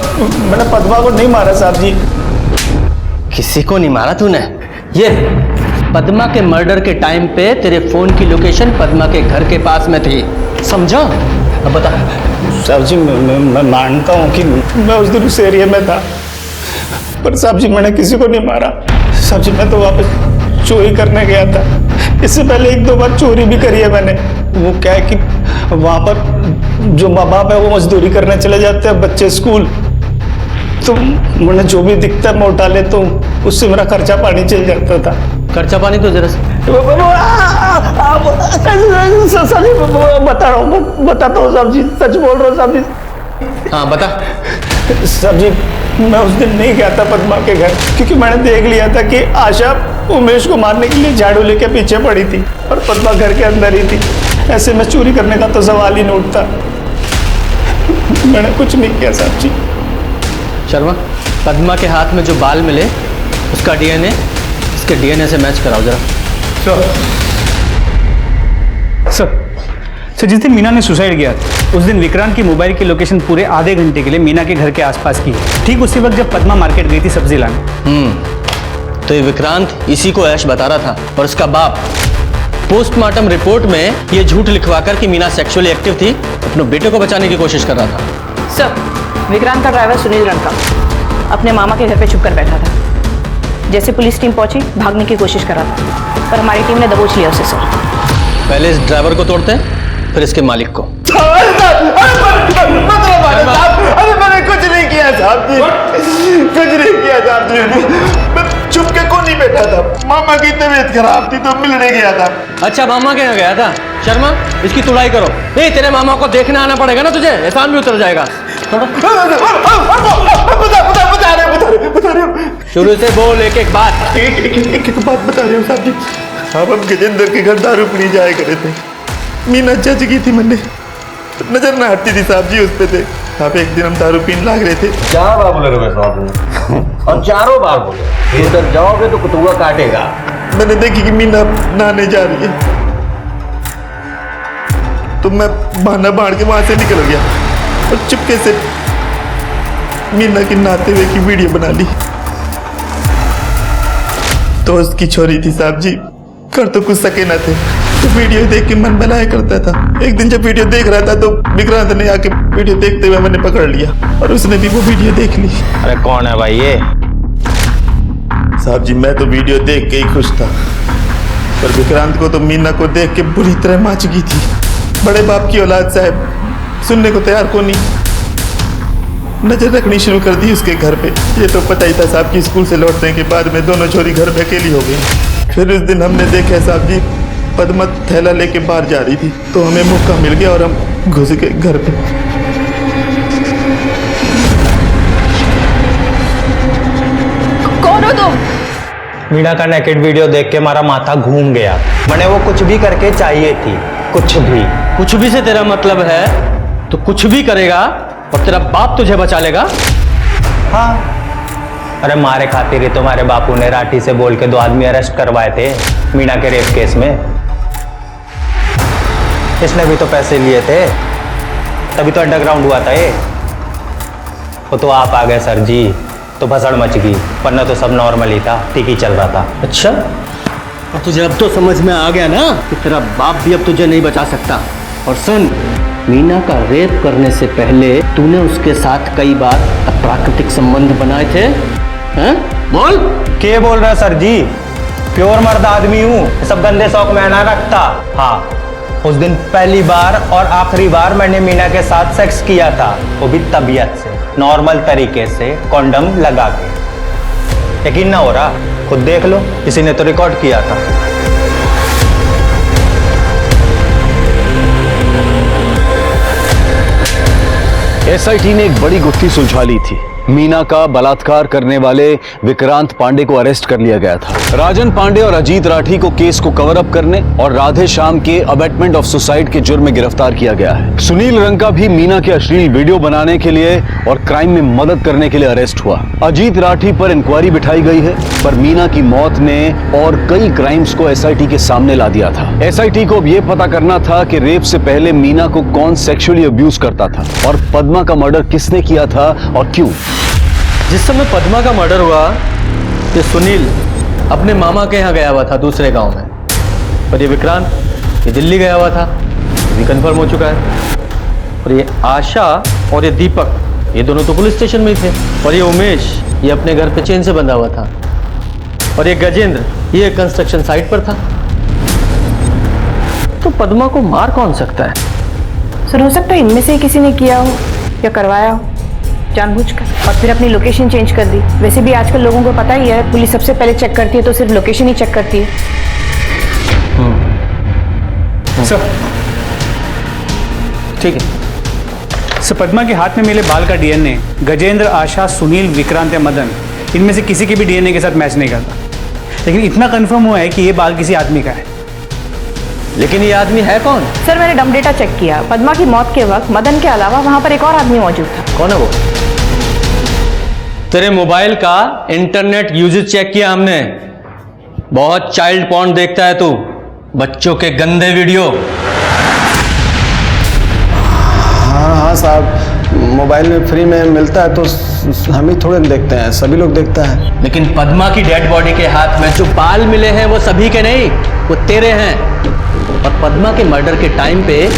मैंने पद्मा को नहीं मारा साहब जी। किसी को नहीं मारा तूने? ये पद्मा के मर्डर के टाइम पे तेरे फोन की लोकेशन पद्मा के घर के पास में थी, समझा? अब बता। साहब जी, मैं मानता हूँ कि मैं उस दिन उस एरिया में था, पर साहब जी मैंने किसी को नहीं मारा। साहब जी मैं तो वापस चोरी करने गया था, इससे पहले 1-2 बार चोरी भी करी है मैंने। वो क्या है कि वहाँ पर जो माँ बाप है वो मजदूरी करने चले जाते हैं, बच्चे स्कूल, तो मैंने जो भी दिखता है मैं उठा लेता हूँ, उससे मेरा खर्चा पानी चल जाता था। खर्चा पानी तो जरा बता रहा हूँ, बताता हूँ साहब जी, सच बोल रहा हूँ साहब जी। हाँ बता। साहब जी मैं उस दिन नहीं गया था पद्मा के घर, क्योंकि मैंने देख लिया था कि आशा उमेश को मारने के लिए झाड़ू लेके पीछे पड़ी थी और पद्मा घर के अंदर ही थी। ऐसे में चोरी करने का तो सवाल ही नहीं उठता। मैंने कुछ नहीं किया साहब जी। शर्मा, पद्मा के हाथ में जो बाल मिले उसका डीएनए इसके डीएनए से मैच कराओ जरा। सर, जिस दिन मीना ने सुसाइड किया उस दिन विक्रांत की मोबाइल की लोकेशन पूरे आधे घंटे के लिए मीना के घर के आसपास की है, ठीक उसी वक्त जब पद्मा मार्केट गई थी सब्जी लाने। तो ये विक्रांत इसी को ऐश बता रहा था और उसका बाप पोस्टमार्टम रिपोर्ट में ये झूठ लिखवाकर कि मीना सेक्सुअली एक्टिव थी अपने बेटे को बचाने की कोशिश कर रहा था। सर, विक्रांत का ड्राइवर सुनील रंका अपने मामा के घर पे छुप कर बैठा था। जैसे पुलिस टीम पहुंची भागने की कोशिश कर रहा था, पर हमारी टीम ने दबोच लिया उसे। सर, पहले इस ड्राइवर को तोड़ते हैं, फिर इसके मालिक को। अरे मैंने कुछ नहीं किया साहब जी, कुछ नहीं किया साहब जी। मैं चुप के को नहीं बैठा था, मामा की तबीयत खराब थी तो मिलने गया था। अच्छा, मामा के यहाँ गया था। शर्मा, इसकी तुड़ाई करो। ए, तेरे मामा को देखने आना पड़ेगा ना तुझे, एहसान भी उतर जाएगा। बता रहे हो। शुरू से बोल, एक बात। एक बात बता रहे हो साहब जी। अब हम गजेंद्र के घर दारू पीने जाया करे थे, मीना जज की थी, मैंने नजर ना हटती थी साहब जी उस पे थे। आप एक दिन हम दारू पीने लाग रहे थे। 4 बार बोले रहे साहब और चारों बार बोले उधर जाओगे तो कुतुआ काटेगा। मैंने देखी कि मीना नहाने जा रही है तो मैं बहाना बाढ़ के वहां से निकल गया और चुपके से मीना की नहाते हुए की वीडियो बना ली। दोस्त की छोरी थी साहब जी, कर तो कुछ सके न थे, तो वीडियो देख के मन बनाया करता था। एक दिन जब वीडियो देख रहा था तो विक्रांत ने आके वीडियो देखते हुए मैंने पकड़ लिया और उसने भी वो वीडियो देख ली। अरे कौन है भाई ये? साहब जी मैं तो वीडियो देख के ही खुश था, पर विक्रांत को तो मीना को देख के बुरी तरह माच गई थी। बड़े बाप की औलाद साहब, सुनने को तैयार को नहीं। नजर रखनी शुरू कर दी उसके घर पे। ये तो पता ही था साहब की स्कूल से लौटने के बाद में दोनों छोरी घर पे अकेली हो गई। फिर उस दिन हमने देखा साहब जी पद्मा थैला लेके बाहर जा रही थी, तो हमें मौका मिल गया और हम घुस गए घर पे। कौन हो तुम? मीना का नेकेड वीडियो देख के हमारा माथा घूम गया। मैंने वो कुछ भी करके चाहिए थी, कुछ भी। कुछ भी से तेरा मतलब है तो कुछ भी करेगा और तेरा बाप तुझे बचा लेगा? हाँ, अरे मारे खातिर ही तुम्हारे बापू ने राठी से बोल के 2 आदमी अरेस्ट करवाए थे मीना के रेप केस में। इसने भी तो पैसे लिए थे, तभी तो अंडरग्राउंड हुआ था ये। वो तो आप आ गए सर जी, तो भसड़ मच गई, वरना तो सब नॉर्मल ही था, ठीक ही चल रहा था। अच्छा, और तुझे अब तो समझ में आ गया ना कि तेरा बाप भी अब तुझे नहीं बचा सकता। और सुन, मीना का रेप करने से पहले तूने उसके साथ कई बार अप्राकृतिक संबंध बनाए थे, हैं? बोल। क्या बोल रहा है सर जी? प्योर मर्द आदमी हूँ, सब गंदे शौक मैं ना रखता। हाँ, उस दिन पहली बार और आखिरी बार मैंने मीना के साथ सेक्स किया था, वो भी तबीयत से, नॉर्मल तरीके से, कॉन्डम लगा के। यकीन ना हो रहा? खुद देख लो, किसी ने तो रिकॉर्ड किया था। एसआईटी ने एक बड़ी गुत्थी सुलझा ली थी। मीना का बलात्कार करने वाले विक्रांत पांडे को अरेस्ट कर लिया गया था। राजन पांडे और अजीत राठी को केस को कवर अप करने और राधे श्याम के अबेटमेंट ऑफ सुसाइड के जुर्म में गिरफ्तार किया गया है। सुनील रंका भी मीना के अश्लील वीडियो बनाने के लिए और क्राइम में मदद करने के लिए अरेस्ट हुआ। अजीत राठी पर इंक्वायरी बिठाई गई है, पर मीना की मौत ने और कई क्राइम्स को एसआईटी के सामने ला दिया था। एसआईटी को अब यह पता करना था कि रेप से पहले मीना को कौन सेक्सुअली अब्यूज करता था और पद्मा का मर्डर किसने किया था और क्यों। जिस समय पद्मा का मर्डर हुआ, ये सुनील अपने मामा के यहाँ गया हुआ था दूसरे गांव में, और ये विक्रांत ये दिल्ली गया हुआ था, ये कंफर्म हो चुका है। और ये आशा और ये दीपक ये दोनों तो पुलिस स्टेशन में ही थे, और ये उमेश ये अपने घर पे चेन से बंधा हुआ था, और ये गजेंद्र ये कंस्ट्रक्शन साइट पर था। तो पद्मा को मार कौन सकता है? सर, हो सकता है इनमें से किसी ने किया हो या करवाया हो जानबूझकर, और फिर अपनी लोकेशन चेंज कर दी। वैसे भी आजकल लोगों को पता ही है, पुलिस सबसे पहले चेक करती है तो सिर्फ लोकेशन ही चेक करती है। सर ठीक है सर, पद्मा के हाथ में मिले बाल का डीएनए गजेंद्र, आशा, सुनील, विक्रांत या मदन इनमें से किसी के भी डीएनए के साथ मैच नहीं करता, लेकिन इतना कंफर्म हुआ है कि ये बाल किसी आदमी का है। लेकिन ये आदमी है कौन? सर, मैंने डम डेटा चेक किया। पद्मा की मौत के वक्त मदन के अलावा वहां पर एक और आदमी मौजूद था। कौन है वो? तेरे मोबाइल का इंटरनेट यूजेज चेक किया हमने, बहुत चाइल्ड पॉर्न देखता है तू, बच्चों के गंदे वीडियो। हाँ साहब, मोबाइल में फ्री में मिलता है तो हम ही थोड़े देखते हैं, सभी लोग देखते हैं। लेकिन पद्मा की डेड बॉडी के हाथ में जो बाल मिले हैं वो सभी के नहीं, वो तेरे हैं। और पद्मा के मर्डर के टाइम पे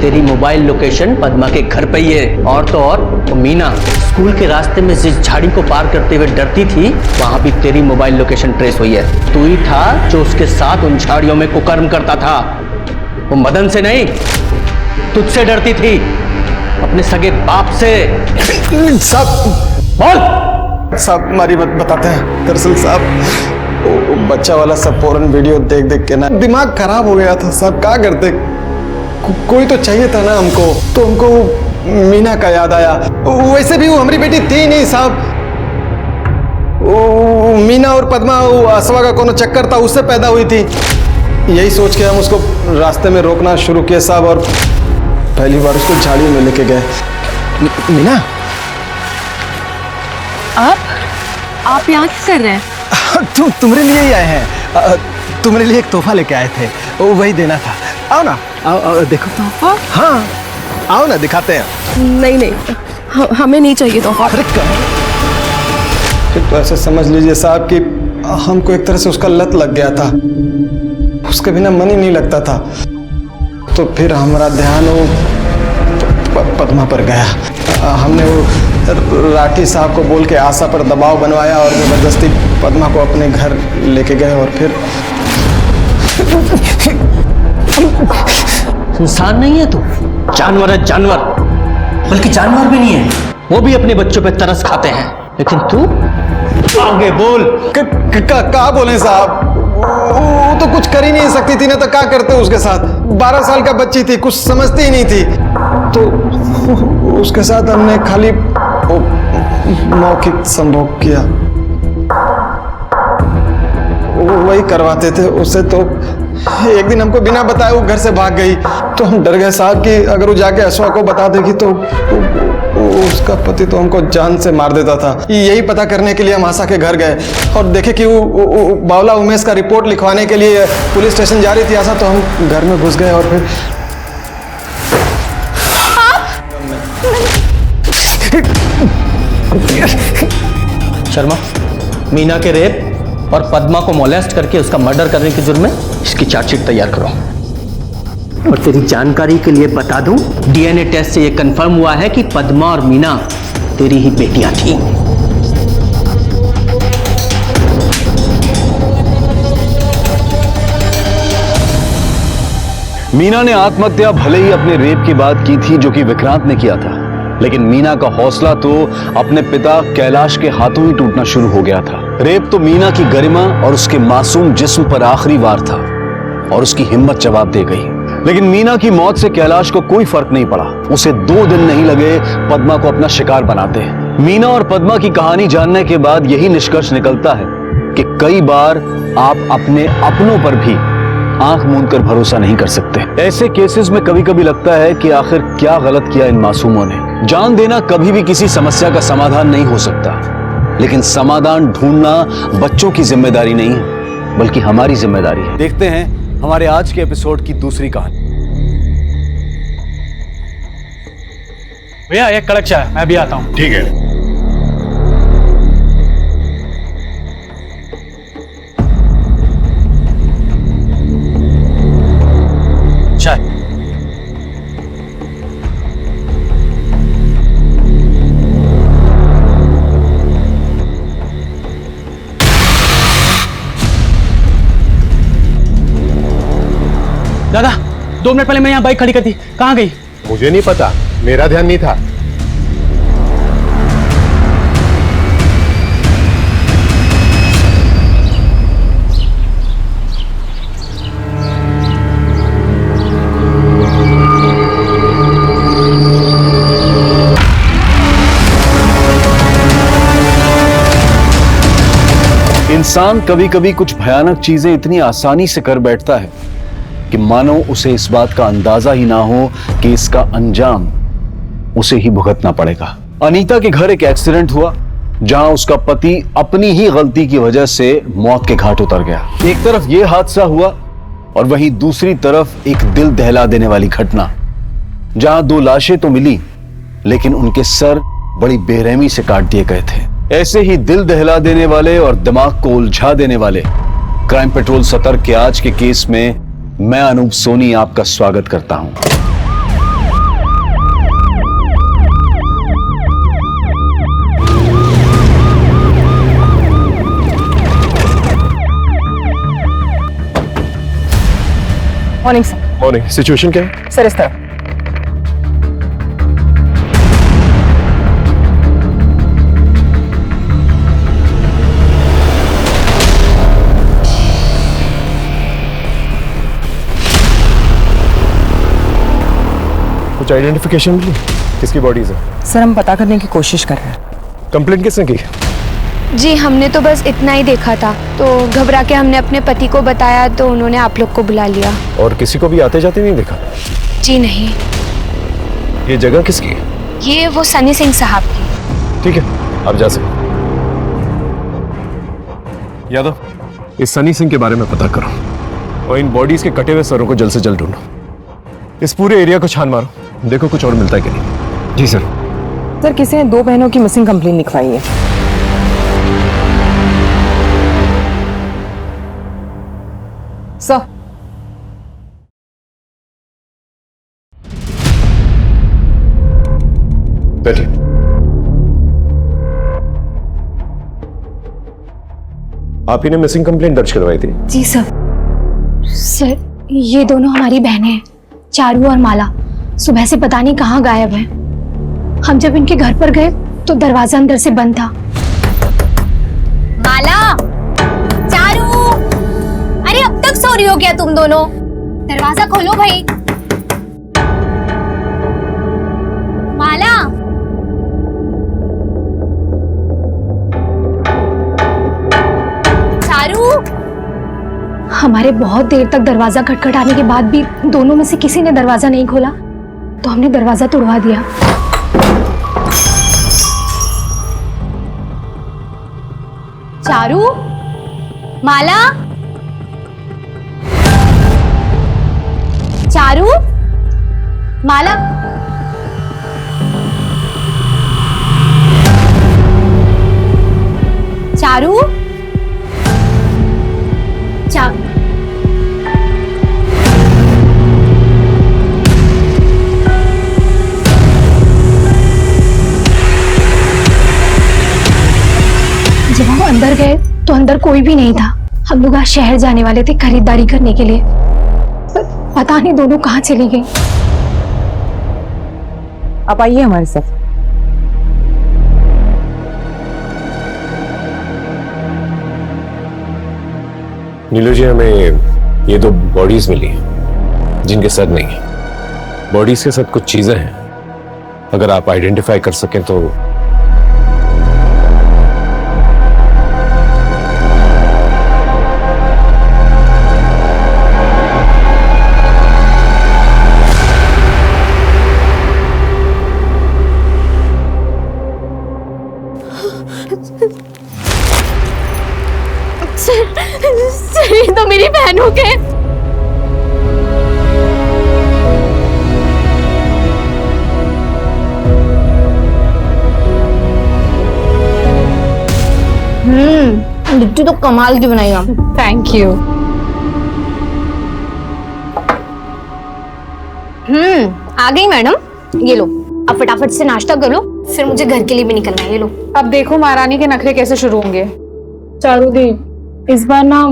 तेरी मोबाइल लोकेशन पद्मा के घर पे ही है। और तो और वो मीना स्कूल के रास्ते में जिस झाड़ी को पार करते हुए डरती थी, वहां भी तेरी मोबाइल लोकेशन ट्रेस हुई है। तू ही था जो उसके साथ उन झाड़ियों में कुकर्म करता था। वो मदन से नहीं, तुझसे डरती थी, अपने सगे बाप से। सब बोल, सब हमारी बात बताते हैं। दरअसल साहब, बच्चा वाला सब फोरन वीडियो देख देख के ना दिमाग खराब हो गया था साहब। क्या करते, कोई तो चाहिए था ना हमको, तो हमको मीना का याद आया। वैसे भी वो हमारी बेटी थी नहीं साहब, मीना और पद्मा वो असवा का कोनो चक्कर था, उससे पैदा हुई थी। यही सोच के हम उसको रास्ते में रोकना शुरू किया साहब, और पहली बार उसको झाड़ी में लेके गए। मीना, आप यहाँ क्या कर रहे हैं? तुम्हारे लिए ही आए हैं, तुम्हारे लिए एक तोहफा लेके आए थे, वही देना था। आओ ना, आओ देखो तोहफा। हाँ आओ ना, दिखाते हैं। नहीं नहीं, हमें नहीं चाहिए तोहफा। तो ऐसे समझ लीजिए साहब कि हमको एक तरह से उसका लत लग गया था, उसके बिना मन ही नहीं लगता था। तो फिर हमारा ध्यान वो पद्मा पर गया। हमने वो राठी साहब को बोल के आशा पर दबाव बनवाया और जबरदस्ती पद्मा को अपने घर लेके गए। और फिर इंसान नहीं है तू, जानवर है, जानवर। बल्कि जानवर भी नहीं है, वो भी अपने बच्चों पे तरस खाते हैं, लेकिन तू आगे बोल। क्या बोले साहब, वो तो कुछ कर ही नहीं सकती थी ना, तो क्या करते उसके साथ। 12 साल का बच्ची थी, कुछ समझती ही नहीं थी, तो उसके साथ हमने खाली मौखिक संभोग किया। वही करवाते थे उससे। तो एक दिन हमको बिना बताए वो घर से भाग गई, तो हम डर गए साहब कि अगर वो जाके अश्वा को बता देगी तो उसका पति तो हमको जान से मार देता था। यही पता करने के लिए हम आशा के घर गए और देखे कि वो बावला उमेश का रिपोर्ट लिखवाने के लिए पुलिस स्टेशन जा रही थी आशा। तो हम घर में घुस गए और फिर शर्मा, मीना के रेप और पद्मा को मोलेस्ट करके उसका मर्डर करने के जुर्म में इसकी चार्जशीट तैयार करो। और तेरी जानकारी के लिए बता दूं, डीएनए टेस्ट से यह कंफर्म हुआ है कि पद्मा और मीना तेरी ही बेटियां थी। मीना ने आत्महत्या भले ही अपने रेप की बात की थी जो कि विक्रांत ने किया था, लेकिन मीना का हौसला तो अपने पिता कैलाश के हाथों ही टूटना शुरू हो गया था। रेप तो मीना की गरिमा और उसके मासूम जिस्म पर आखिरी वार था और उसकी हिम्मत जवाब दे गई। लेकिन मीना की मौत से कैलाश को कोई फर्क नहीं पड़ा। उसे 2 दिन नहीं लगे पद्मा को अपना शिकार बनाते। मीना और पद्मा की कहानी जानने के बाद यही निष्कर्ष निकलता है कि कई बार आप अपने अपनों पर भी आंख मूंदकर भरोसा नहीं कर सकते। ऐसे केसेस में कभी कभी लगता है कि आखिर क्या गलत किया इन मासूमों ने। जान देना कभी भी किसी समस्या का समाधान नहीं हो सकता, लेकिन समाधान ढूंढना बच्चों की जिम्मेदारी नहीं है, बल्कि हमारी जिम्मेदारी है। देखते हैं हमारे आज के एपिसोड की दूसरी कहानी। भैया एक कड़क चाय, मैं भी आता हूँ। ठीक है। चाय। दादा 2 मिनट पहले मैं यहाँ बाइक खड़ी कर दी, कहाँ गई? मुझे नहीं पता, मेरा ध्यान नहीं था। इंसान कभी कभी कुछ भयानक चीजें इतनी आसानी से कर बैठता है कि मानो उसे इस बात का अंदाजा ही ना हो कि इसका अंजाम उसे ही भुगतना पड़ेगा। अनीता के घर एक एक्सीडेंट हुआ जहां उसका पति अपनी ही गलती की वजह से मौत के घाट उतर गया। एक तरफ यह हादसा हुआ और वहीं दूसरी तरफ एक दिल दहला देने वाली घटना जहां 2 लाशें तो मिली, लेकिन उनके सर बड़ी बेरहमी से काट दिए गए थे। ऐसे ही दिल दहला देने वाले और दिमाग को उलझा देने वाले क्राइम पेट्रोल सतर्क के आज के केस में मैं अनूप सोनी आपका स्वागत करता हूं। Morning sir. मॉर्निंग। सिचुएशन क्या है? सर इस तरफ। कुछ आइडेंटिफिकेशन मिली? किसकी बॉडीज है? सर हम पता करने की कोशिश कर रहे हैं। कंप्लेंट किसने की? जी हमने तो बस इतना ही देखा था, तो घबरा के हमने अपने पति को बताया तो उन्होंने आप लोग को बुला लिया। और किसी को भी आते जाते नहीं देखा? जी नहीं। ये जगह किसकी है? ये वो सनी सिंह साहब की। ठीक है, आप जा सकते। यादव, इस सनी सिंह के बारे में पता करो और इन बॉडीज के कटे हुए सरों को जल्द से जल्द ढूंढो। इस पूरे एरिया को छान मारो, देखो कुछ और मिलता है कि नहीं। जी सर। सर किसी ने 2 बहनों की मिसिंग कंप्लेंट लिखवाई है। सर बैठिए। आप ही ने मिसिंग कंप्लेंट दर्ज करवाई थी? जी सर। सर ये दोनों हमारी बहनें हैं, चारू और माला। सुबह से पता नहीं कहाँ गायब है। हम जब इनके घर पर गए तो दरवाजा अंदर से बंद था। माला, चारू, अरे अब तक सो रही हो क्या तुम दोनों? दरवाजा खोलो भाई। माला, चारू। हमारे बहुत देर तक दरवाजा खटखटाने के बाद भी दोनों में से किसी ने दरवाजा नहीं खोला, तो हमने दरवाजा तोड़वा दिया। चारू, माला, चारू, माला, चारू, जब हम अंदर गए तो अंदर कोई भी नहीं था। हम लोग आज शहर जाने वाले थे खरीदारी करने के लिए, पता नहीं दोनों कहाँ चली गई। आप आइए हमारे साथ। नीलू जी, हमें ये दो बॉडीज मिली हैं जिनके सर नहीं है। बॉडीज के साथ कुछ चीजें हैं, अगर आप आइडेंटिफाई कर सकें तो। सर ये तो मेरी बहनों के। लिट्टी तो कमाल की बनाई आप। Thank you. आ गई मैडम। ये लो, अब फटाफट से नाश्ता कर लो, फिर मुझे घर के लिए भी निकलना है। ये लो। अब देखो महारानी के नखरे कैसे शुरू होंगे। चारू दी, इस बार ना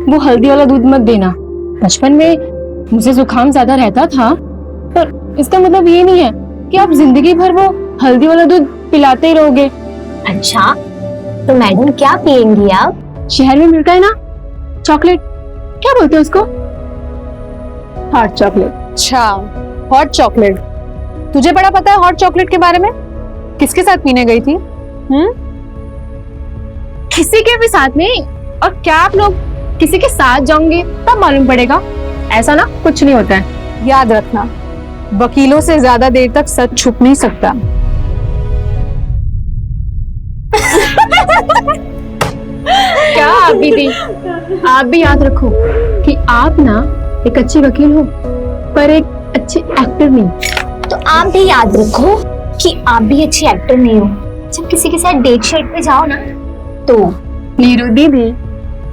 वो हल्दी वाला दूध मत देना। बचपन में मुझे जुकाम ज्यादा रहता था, पर इसका मतलब ये नहीं है कि आप जिंदगी भर वो हल्दी वाला दूध पिलाते ही रहोगे। अच्छा, तो मैडम क्या पियेंगी आप? शहर में मिलता है ना चॉकलेट, क्या बोलते हैं उसको? Hot chocolate. अच्छा, हॉट चॉकलेट। तुझे बड़ा पता है हॉट चॉकलेट के बारे में? किसके साथ पीने गई थी? किसी के भी साथ नहीं। और क्या आप लोग किसी के साथ जाओगे तब मालूम पड़ेगा। ऐसा ना कुछ नहीं होता है। याद रखना, वकीलों से ज्यादा देर तक सच छुप नहीं सकता। क्या आप दीदी, आप भी याद रखो कि आप ना एक अच्छी वकील हो, पर एक अच्छे एक्टर नहीं। तो आप भी याद रखो कि आप भी अच्छी एक्टर नहीं हो। जब किसी के साथ डेट शेट पे जाओ ना, तो नीरू दीदी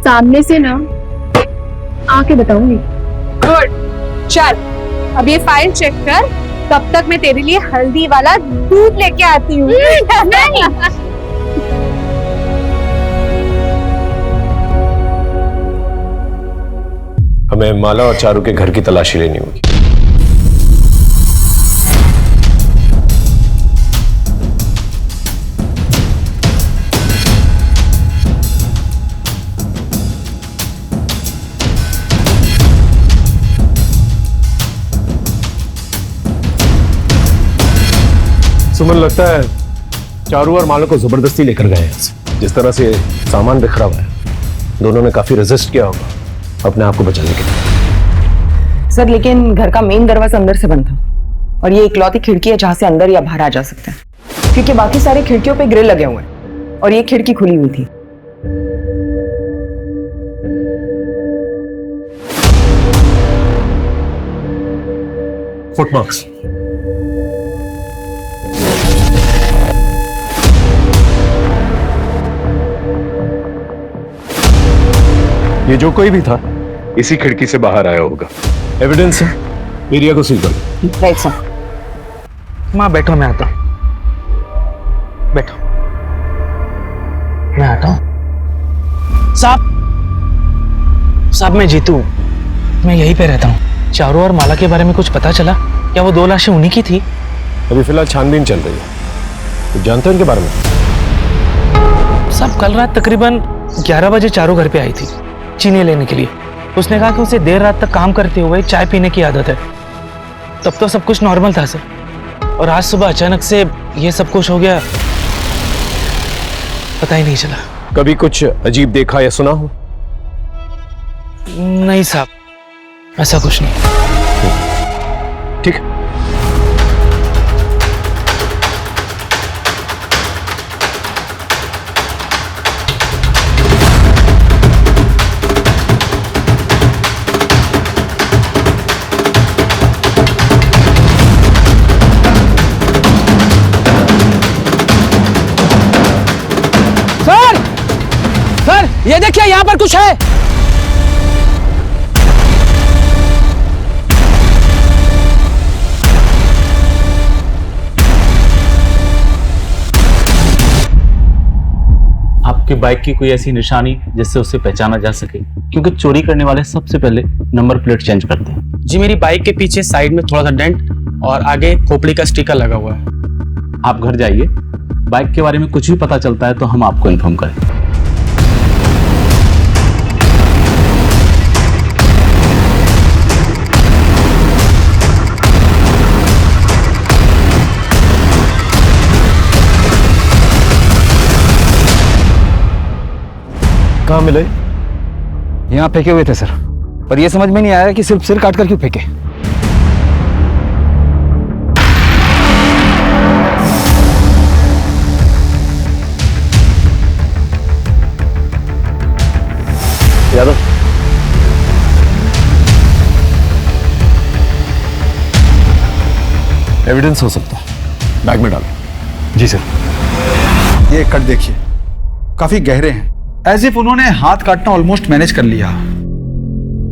सामने से ना आके बताऊंगी। गुड, चल अब ये फाइल चेक कर, तब तक मैं तेरे लिए हल्दी वाला दूध लेके आती हूँ। हमें माला और चारू के घर की तलाशी लेनी होगी। सुमन, लगता है चारू और माला को जबरदस्ती लेकर गए हैं। जिस तरह से सामान बिखरा हुआ है, दोनों ने काफी रेजिस्ट किया होगा अपने आप को बचाने के लिए। सर, लेकिन घर का मेन दरवाजा अंदर से बंद था और ये इकलौती खिड़की है जहां से अंदर या बाहर आ जा सकते हैं, क्योंकि बाकी सारे खिड़कियों पे ग्रिल लगे हुए हैं और ये खिड़की खुली हुई थी। फुटमार्क्स। ये जो कोई भी था इसी खिड़की से बाहर आया होगा। एविडेंस है, एरिया को सील करो। Right sir. माँ बैठो, मैं आता हूँ। बैठो, मैं आता हूँ। साहब मैं जीतू, मैं यहीं पे रहता हूँ। चारू और माला के बारे में कुछ पता चला? क्या वो 2 लाशें उन्हीं की थी? अभी फिलहाल छानबीन चल रही है। तो जानते हो इनके बारे में? साहब कल रात तकरीबन 11 बजे चारू घर पे आई थी चीनी लेने के लिए। उसने कहा कि उसे देर रात तक काम करते हुए चाय पीने की आदत है। तब तो सब कुछ नॉर्मल था सर, और आज सुबह अचानक से ये सब कुछ हो गया, पता ही नहीं चला। कभी कुछ अजीब देखा या सुना हो? नहीं साहब, ऐसा कुछ नहीं। ठीक। ये देखिए, यहाँ पर कुछ है। आपके बाइक की कोई ऐसी निशानी जिससे उसे पहचाना जा सके? क्योंकि चोरी करने वाले सबसे पहले नंबर प्लेट चेंज करते हैं। जी मेरी बाइक के पीछे साइड में थोड़ा सा डेंट और आगे खोपड़ी का स्टिकर लगा हुआ है। आप घर जाइए, बाइक के बारे में कुछ भी पता चलता है तो हम आपको इन्फॉर्म करेंगे। कहाँ मिले? यहाँ फेंके हुए थे सर, पर यह समझ में नहीं आया कि सिर्फ सिर काट कर क्यों फेंके। यादव, एविडेंस हो सकता है, बैग में डालो। जी सर। ये कट देखिए, काफी गहरे हैं, एज इफ उन्होंने हाथ काटना ऑलमोस्ट मैनेज कर लिया।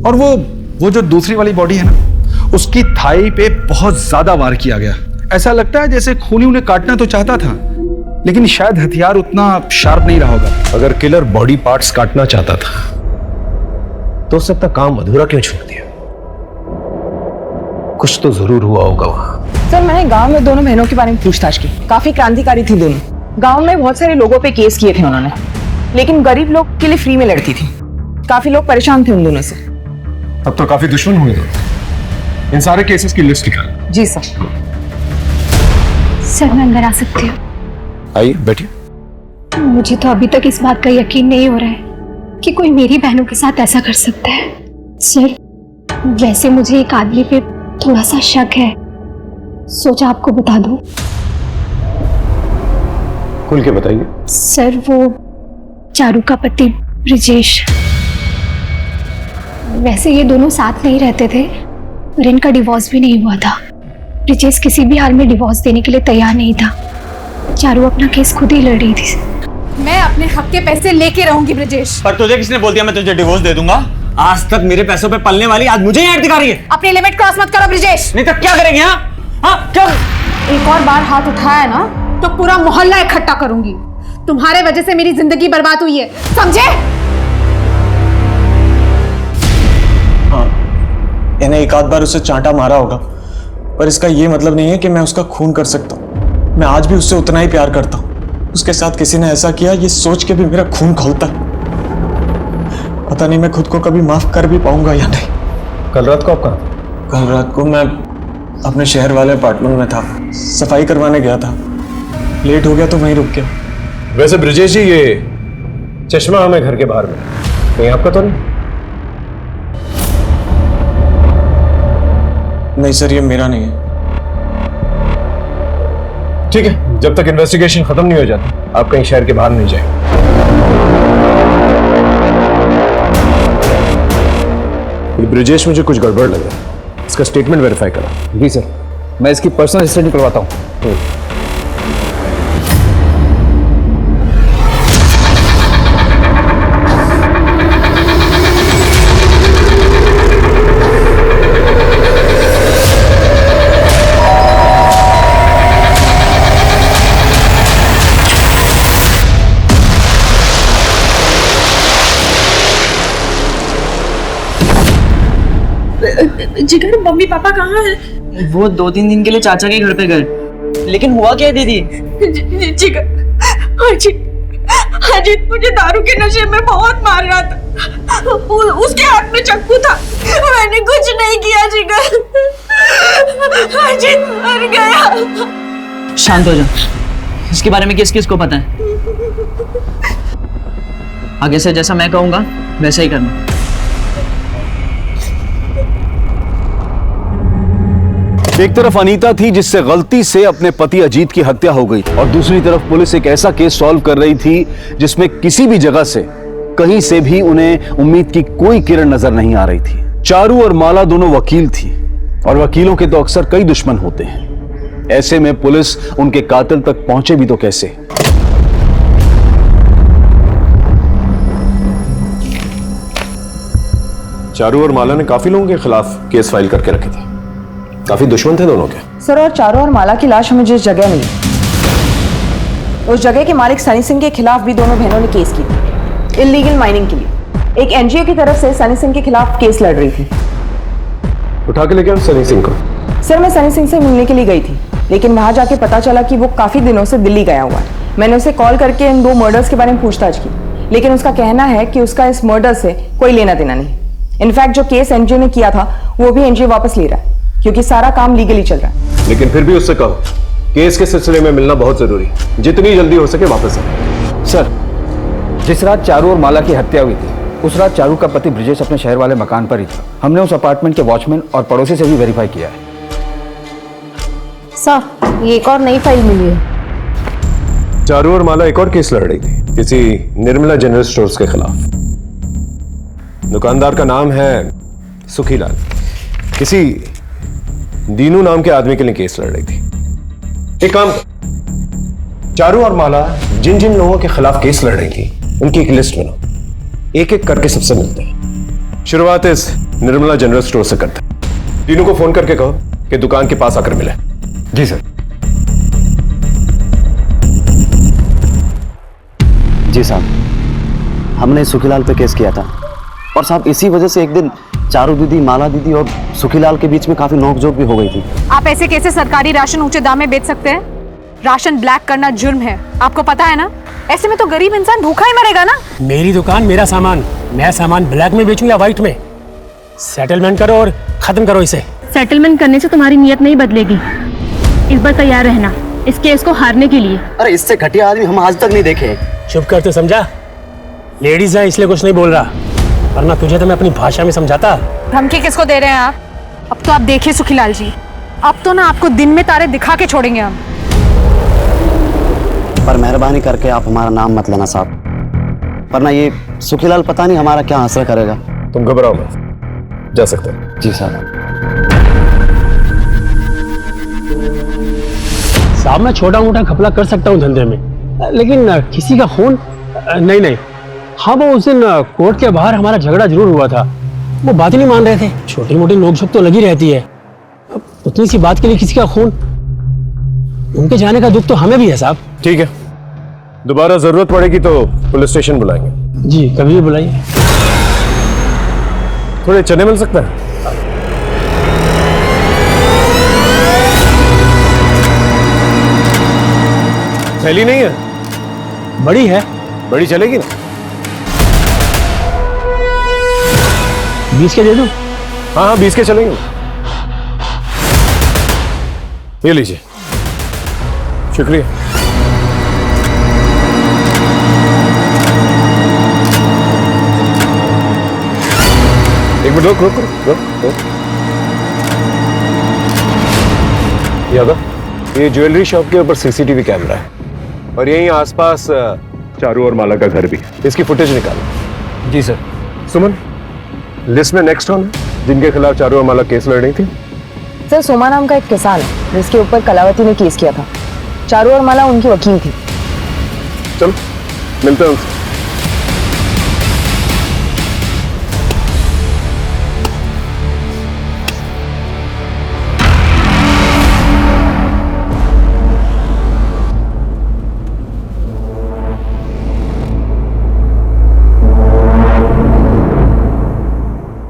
और वो जो दूसरी वाली बॉडी है ना, उसकी थाई पे बहुत ज्यादा वार किया गया। ऐसा लगता है जैसे खूनी उन्हें काटना तो चाहता था, लेकिन शायद हथियार उतना शार्प नहीं रहा होगा। अगर किलर बॉडी पार्ट्स काटना चाहता था तो उस सबका काम अधूरा क्यों छोड़ दिया? कुछ तो जरूर हुआ होगा वहां। सर मैंने गांव में दोनों बहनों के बारे में पूछताछ की, काफी क्रांतिकारी थी दोनों। गांव में बहुत सारे लोगों पे केस किए थे उन्होंने, लेकिन गरीब लोग के लिए फ्री में लड़ती थी। काफी लोग परेशान थे उन दोनों से। अब तो काफी दुश्मन हुए थे। इन सारे केसेस की लिस्ट निकाल। जी सर। सर मैं अंदर आ सकती हूँ? आइए बैठिए। मुझे तो अभी तक इस बात का यकीन नहीं हो रहा है कि कोई मेरी बहनों के साथ ऐसा कर सकता है। सर वैसे मुझे एक आदमी पे थोड़ा सा शक है, सोचा आपको बता दूं। खुल के बताइए। सर वो चारू का पति ब्रिजेश, वैसे ये दोनों साथ नहीं रहते थे और इनका डिवोर्स भी नहीं हुआ था। ब्रिजेश किसी भी हाल में डिवोर्स देने के लिए तैयार नहीं था। चारू अपना केस खुद ही लड़ रही थी। मैं अपने हक के पैसे लेके रहूंगी ब्रिजेश। पर तुझे किसने बोल दिया मैं तुझे डिवोर्स दे दूंगा? आज तक मेरे पैसों पे पलने वाली आज मुझे ही दिखा रही है। अपनी लिमिट क्रॉस मत करो ब्रिजेश। नहीं तो क्या करेंगे? हाँ क्या? एक और बार हाथ उठाया ना तो पूरा मोहल्ला इकट्ठा करूंगी। तुम्हारे वजह से मेरी जिंदगी बर्बाद हुई है, समझे? हाँ, मैंने एक आध बार उसे चांटा मारा होगा, पर इसका ये मतलब नहीं है कि मैं उसका खून कर सकता हूँ। मैं आज भी उससे उतना ही प्यार करता हूँ। उसके साथ किसी ने ऐसा किया ये सोच के भी मेरा खून खौलता है। पता नहीं मैं खुद को कभी माफ कर भी पाऊंगा या नहीं। कल रात को आप कहाँ थे? कल रात को मैं अपने शहर वाले अपार्टमेंट में था, सफाई करवाने गया था। लेट हो गया तो वहीं रुक गया। वैसे ब्रिजेश जी, ये चश्मा हमें घर के बाहर में, कहीं आपका तो नहीं? नहीं सर, ये मेरा नहीं है। ठीक है, जब तक इन्वेस्टिगेशन खत्म नहीं हो जाती आप कहीं शहर के बाहर नहीं जाए। ब्रिजेश मुझे कुछ गड़बड़ लग रहा है, इसका स्टेटमेंट वेरीफाई करा। जी सर, मैं इसकी पर्सनल हिस्ट्री निकलवाता हूँ। जिगर मम्मी पापा कहाँ हैं? वो 2-3 दिन के लिए चाचा के घर पे गए। लेकिन हुआ क्या है दीदी? जिगर अजीत मुझे दारू के नशे में बहुत मार रहा था। उसके हाथ में चाकू था, मैंने कुछ नहीं किया। जिगर अजीत मर गया। शांत हो जा। इसके बारे में किस किस को पता है? आगे से जैसा मैं कहूंगा वैसा ही करना। एक तरफ अनीता थी जिससे गलती से अपने पति अजीत की हत्या हो गई, और दूसरी तरफ पुलिस एक ऐसा केस सॉल्व कर रही थी जिसमें किसी भी जगह से, कहीं से भी उन्हें उम्मीद की कोई किरण नजर नहीं आ रही थी। चारू और माला दोनों वकील थी, और वकीलों के तो अक्सर कई दुश्मन होते हैं। ऐसे में पुलिस उनके कातिल तक पहुंचे भी तो कैसे? चारू और माला ने काफी लोगों के खिलाफ केस फाइल करके रखे थे, काफी दुश्मन थे दोनों के। सर, और चारू और माला की लाश हमें जिस जगह मिली, उस जगह के मालिक सनी सिंह के खिलाफ भी दोनों बहनों ने केस की थी, इल्लीगल माइनिंग के लिए। एक एनजीओ की तरफ से सनी सिंह के खिलाफ केस लड़ रही थी। उठा के लेके आओ सनी सिंह को। सर मैं सनी सिंह से मिलने के लिए गई थी, लेकिन वहां जाके पता चला कि वो काफी दिनों से दिल्ली गया हुआ है। मैंने उसे कॉल करके इन 2 मर्डर्स के बारे में पूछताछ की, लेकिन उसका कहना है कि उसका इस मर्डर से कोई लेना देना नहीं। इनफैक्ट जो केस एनजीओ ने किया था वो भी एनजीओ वापस ले रहा है, क्योंकि सारा काम लीगली चल रहा है। लेकिन फिर भी उससे कहो केस के सिलसिले में मिलना बहुत जरूरी, जितनी जल्दी हो सके वापस आए। सर, जिस रात चारू और माला की हत्या हुई थी उस रात चारू का पति ब्रिजेश अपने शहर वाले मकान पर ही था। हमने उस अपार्टमेंट के वॉचमैन और पड़ोसी से भी वेरीफाई किया है। सर ये एक और नई फाइल मिली है। चारू और माला एक और केस लड़ रही थी किसी निर्मला जनरल स्टोर्स के खिलाफ। दुकानदार का नाम है सुखीलाल। किसी दीनू नाम के आदमी के लिए केस लड़ रही थी। एक काम, चारू और माला जिन जिन लोगों के खिलाफ केस लड़ रही थी उनकी एक लिस्ट बनाओ, एक एक करके सबसे मिलते हैं। शुरुआत इस निर्मला जनरल स्टोर से करते हैं। दीनू को फोन करके कहो कि दुकान के पास आकर मिले। जी सर। जी साहब, हमने सुखीलाल पे केस किया था और साहब इसी वजह से एक दिन चारू दीदी, माला दीदी और सुखीलाल के बीच में काफी नोकझोंक भी हो गई थी। आप ऐसे कैसे सरकारी राशन ऊंचे दाम में बेच सकते हैं? राशन ब्लैक करना जुर्म है, आपको पता है ना? ऐसे में तो गरीब इंसान भूखा ही मरेगा ना। मेरी दुकान, मेरा सामान, मैं सामान ब्लैक में बेचूं या व्हाइट में? सेटलमेंट करो और खत्म करो इसे। सेटलमेंट करने से तुम्हारी नीयत नहीं बदलेगी। इस बार तैयार रहना इस केस को हारने के लिए। अरे इससे घटिया आदमी हम आज तक नहीं देखे। चुप कर, तो समझा? लेडीज है इसलिए कुछ नहीं बोल रहा, वरना तुझे तो मैं अपनी भाषा में समझाता। धमकी किसको दे रहे हैं आप? अब तो आप देखिए सुखीलाल जी, अब तो ना आपको दिन में तारे दिखा के छोड़ेंगे हम। पर मेहरबानी करके आप हमारा नाम मत लेना साहब, वरना ये सुखीलाल पता नहीं हमारा क्या असर करेगा। तुम घबराओ मत, जा सकते हो। जी साहब। साहब मैं छोटा मोटा घपला कर सकता हूँ धंधे में, लेकिन किसी का खून नहीं। हाँ वो उस दिन कोर्ट के बाहर हमारा झगड़ा जरूर हुआ था, वो बात ही नहीं मान रहे थे। छोटी मोटी नोकझोंक तो लगी रहती है, उतनी सी बात के लिए किसी का खून, उनके जाने का दुख तो हमें भी है साहब। ठीक है, दोबारा जरूरत पड़ेगी तो पुलिस स्टेशन बुलाएंगे। जी कभी भी बुलाइए। थोड़े चने मिल सकते हैं? थैली नहीं है? बड़ी है। बड़ी चलेगी ना? 20 के दे दूं? हाँ 20 के चलेंगे। ये लीजिए, शुक्रिया। एक मिनट रुक। यादव, ये ज्वेलरी शॉप के ऊपर सीसीटीवी कैमरा है और यहीं आसपास चारू और माला का घर भी है। इसकी फुटेज निकालो। जी सर। सुमन, लिस्ट में नेक्स्ट कौन है जिनके खिलाफ चारू और माला केस लड़ रही थी? सर सोमा नाम का एक किसान जिसके ऊपर कलावती ने केस किया था। चारू और माला उनकी वकील थी। चलो मिलते हैं उनसे।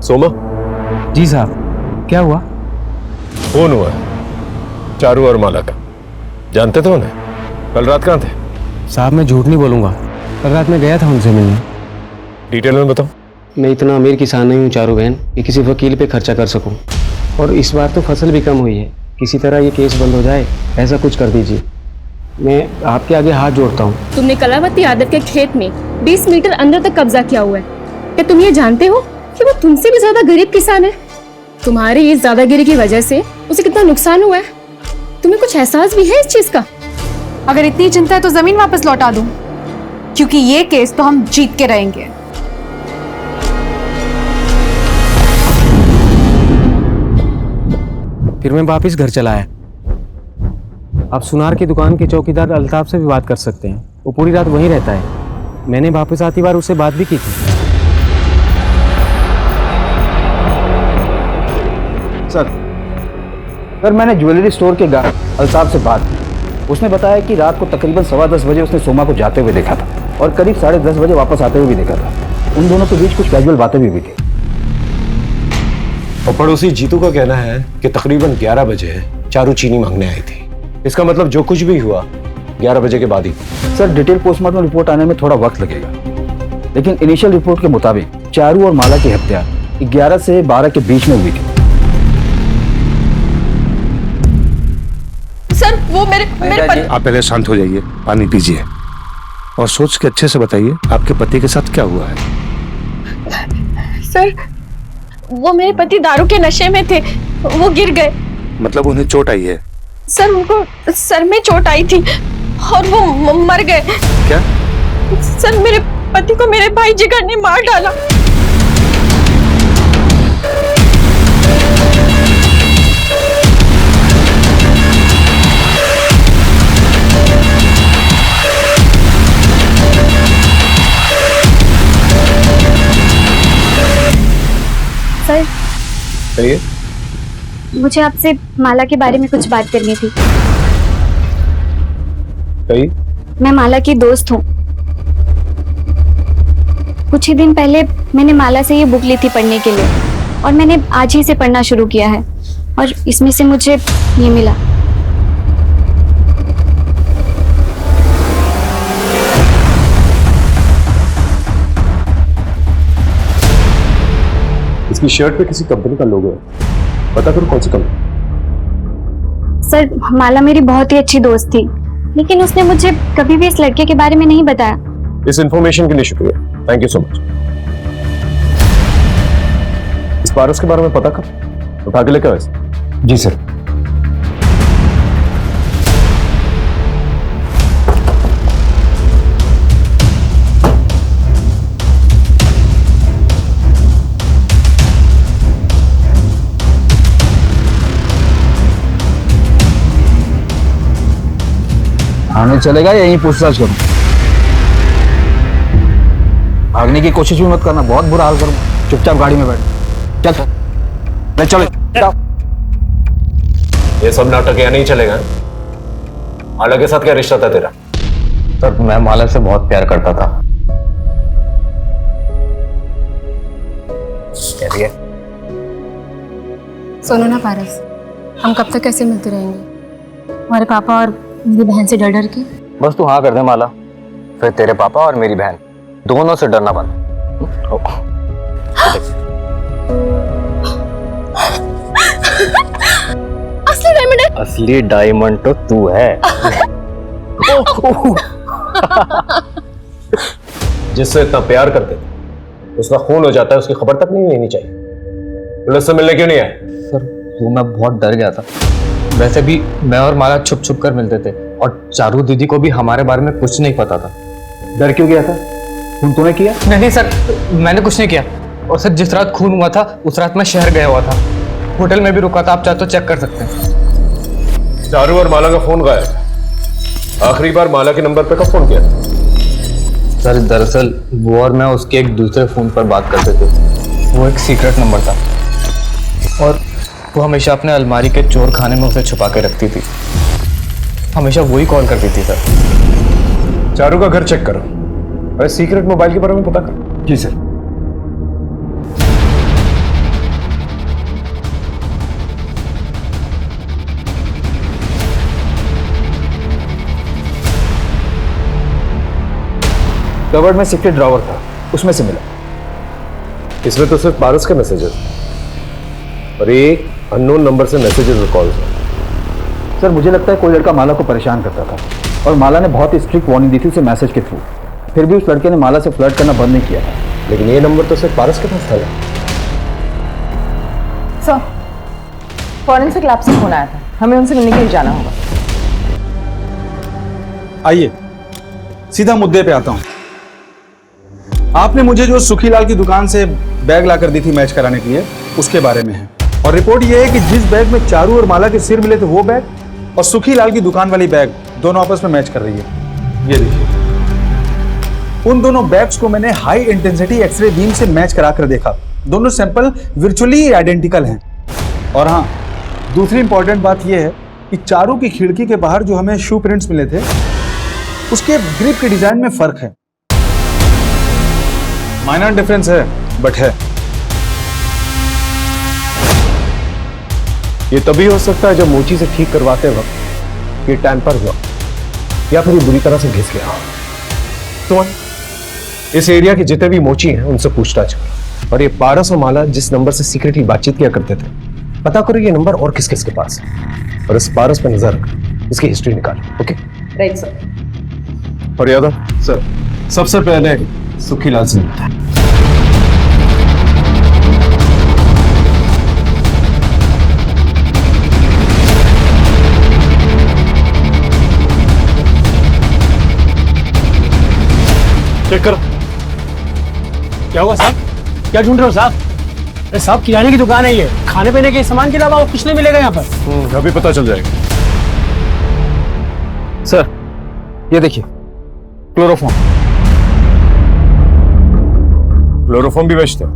सोमा। जी साहब, क्या हुआ? फोन हुआ चारू और माला का। जानते तो उन्हें? कल रात कहाँ थे? साहब मैं झूठ नहीं बोलूंगा, कल रात में गया था उनसे मिलने। डिटेल में बताओ। मैं इतना अमीर किसान नहीं हूँ चारू बहन कि किसी वकील पे खर्चा कर सकूं, और इस बार तो फसल भी कम हुई है। किसी तरह ये केस बंद हो जाए, ऐसा कुछ कर दीजिए। मैं आपके आगे हाथ जोड़ता हूँ। तुमने कलावती यादव के खेत में 20 मीटर अंदर तक कब्जा किया हुआ है। क्या तुम ये जानते हो कि वो तुमसे भी ज्यादा गरीब किसान है? तुम्हारी इस ज्यादागिरी की वजह से उसे कितना नुकसान हुआ है, तुम्हें कुछ एहसास भी है इस चीज का? अगर इतनी चिंता है तो जमीन वापस लौटा दूं, क्योंकि ये केस तो हम जीत के रहेंगे। फिर मैं वापस घर चला आया। आप सुनार की दुकान के चौकीदार अल्ताफ से भी बात कर सकते हैं, वो पूरी रात वहीं रहता है। मैंने वापस आती बार उससे बात भी की थी। सर मैंने ज्वेलरी स्टोर के गार्ड अल्ताफ से बात की। उसने बताया कि रात को तकरीबन 10:15 बजे उसने सोमा को जाते हुए देखा था और करीब 10:30 बजे वापस आते हुए भी देखा था। उन दोनों के बीच कुछ कैजुअल बातें भी हुई थी। और पड़ोसी जीतू का कहना है कि तकरीबन 11 बजे चारू चीनी मांगने आई थी। इसका मतलब जो कुछ भी हुआ 11 बजे के बाद ही। सर डिटेल पोस्टमार्टम रिपोर्ट आने में थोड़ा वक्त लगेगा, लेकिन इनिशियल रिपोर्ट के मुताबिक चारू और माला की हत्या 11 से 12 के बीच में हुई थी। सर वो मेरे पति। आप पहले शांत हो जाइए, पानी पीजिए और सोच के अच्छे से बताइए आपके पति के साथ क्या हुआ है। सर वो मेरे पति दारू के नशे में थे, वो गिर गए। मतलब उन्हें चोट आई है? सर उनको सर में चोट आई थी और वो मर गए। क्या? सर मेरे पति को मेरे भाई जिगर ने मार डाला। सर कहिए। मुझे आपसे माला के बारे में कुछ बात करनी थी। कहिए। मैं माला की दोस्त हूँ। कुछ ही दिन पहले मैंने माला से ये बुक ली थी पढ़ने के लिए और मैंने आज ही से पढ़ना शुरू किया है और इसमें से मुझे ये मिला। इसकी शर्ट पे किसी कंपनी का लोगो है, पता करो कौन सी कंपनी। सर माला मेरी बहुत ही अच्छी दोस्त थी, लेकिन उसने मुझे कभी भी इस लड़के के बारे में नहीं बताया। इस इंफॉर्मेशन के लिए शुक्रिया, थैंक यू सो मच। इस पारस के बारे में पता कर, उठा के लेकर वैसे। जी सर। थाने चलेगा या यहीं पूछताछ करूं? भागने की कोशिश भी मत करना, बहुत बुरा हाल करूंगा। चुपचाप गाड़ी में बैठ। चल ले चलो। ये सब नाटक यहाँ नहीं चलेगा। माला के साथ क्या रिश्ता था तेरा? सर मैं माला से बहुत प्यार करता था। कह रही है सुनो ना पारस, हम कब तक ऐसे मिलते रहेंगे? हमारे पापा और मेरी बहन से डर डर के। बस तू हाँ कर दे माला, फिर तेरे पापा और मेरी बहन दोनों से डरना बंद। असली डायमंड है। असली डायमंड तो तू है। जिससे इतना प्यार करते थे उसका खून हो जाता है, उसकी खबर तक नहीं लेनी चाहिए। पुलिस से मिलने क्यों नहीं आए? सर वो मैं बहुत डर गया था। वैसे भी मैं और माला छुप छुप कर मिलते थे और चारू दीदी को भी हमारे बारे में कुछ नहीं पता था। डर क्यों गया था? खून तूने किया? नहीं सर, मैंने कुछ नहीं किया। और सर जिस रात खून हुआ था उस रात मैं शहर गया हुआ था, होटल में भी रुका था, आप चाहे तो चेक कर सकते हैं। चारू और माला का फोन गायब है। आखिरी बार माला के नंबर पे कब फोन किया था? सर दरअसल वो और मैं उसके एक दूसरे फोन पर बात करते थे। वो एक सीक्रेट नंबर था और वो हमेशा अपने अलमारी के चोर खाने में उसे छुपा के रखती थी। हमेशा वही कॉल करती थी सर। चारू का घर चेक करो, अरे सीक्रेट मोबाइल के बारे में पता करो। जी सर। कवर्ड में सीक्रेट ड्रॉवर था, उसमें से मिला। इसमें तो सिर्फ पारस के मैसेजेस और एक अननोन नंबर से मैसेजेस और कॉल्स हैं। सर मुझे लगता है कोई लड़का माला को परेशान करता था और माला ने बहुत ही स्ट्रिक्ट वार्निंग दी थी उसे मैसेज के थ्रू। फिर भी उस लड़के ने माला से फ्लर्ट करना बंद नहीं किया था। लेकिन ये नंबर तो सिर्फ पारस के पास था। सर फॉरेंसिक लैब से फोन आया था, हमें उनसे मिलने के लिए जाना होगा। आइए सीधा मुद्दे पे आता हूं। आपने मुझे जो सुखीलाल की दुकान से बैग लाकर दी थी मैच कराने के लिए, उसके बारे में है। और रिपोर्ट यह है कि जिस बैग में चारू और माला के सिर मिले थे वो बैग और सुखीलाल की दुकान वाली बैग दोनों आपस में मैच कर रही है। ये देखिए, उन दोनों बैग्स को मैंने हाई इंटेंसिटी एक्सरे बीम से मैच कराकर देखा। दोनों सैंपल वर्चुअली आइडेंटिकल हैं। और हाँ, दूसरी इंपॉर्टेंट बात यह है कि चारू की खिड़की के बाहर जो हमें शू प्रिंट्स मिले थे, उसके ग्रिप के डिजाइन में फर्क है। माइनर डिफरेंस है, बट है। ये तभी हो सकता है जब मोची से ठीक करवाते वक्त ये टैंपर हुआ या फिर ये बुरी तरह से घिस गया। तो इस एरिया के जितने भी मोची हैं उनसे पूछताछ करो, और ये पारस और माला जिस नंबर से सीक्रेटली बातचीत किया करते थे पता करो ये नंबर और किस किस के पास है, और इस पारस पर नजर रखो, इसकी हिस्ट्री निकालो। Okay right sir. और यादव सर, सबसे पहले सुखीलाल से मिलता है। चेक करो। क्या हुआ साहब? क्या ढूंढ रहे हो साहब? अरे साहब, किराने की दुकान है ये, खाने पीने के सामान के अलावा और कुछ नहीं मिलेगा यहाँ पर। अभी पता चल जाएगा। सर ये देखिए, क्लोरोफॉर्म। क्लोरोफॉर्म भी बेचते हैं।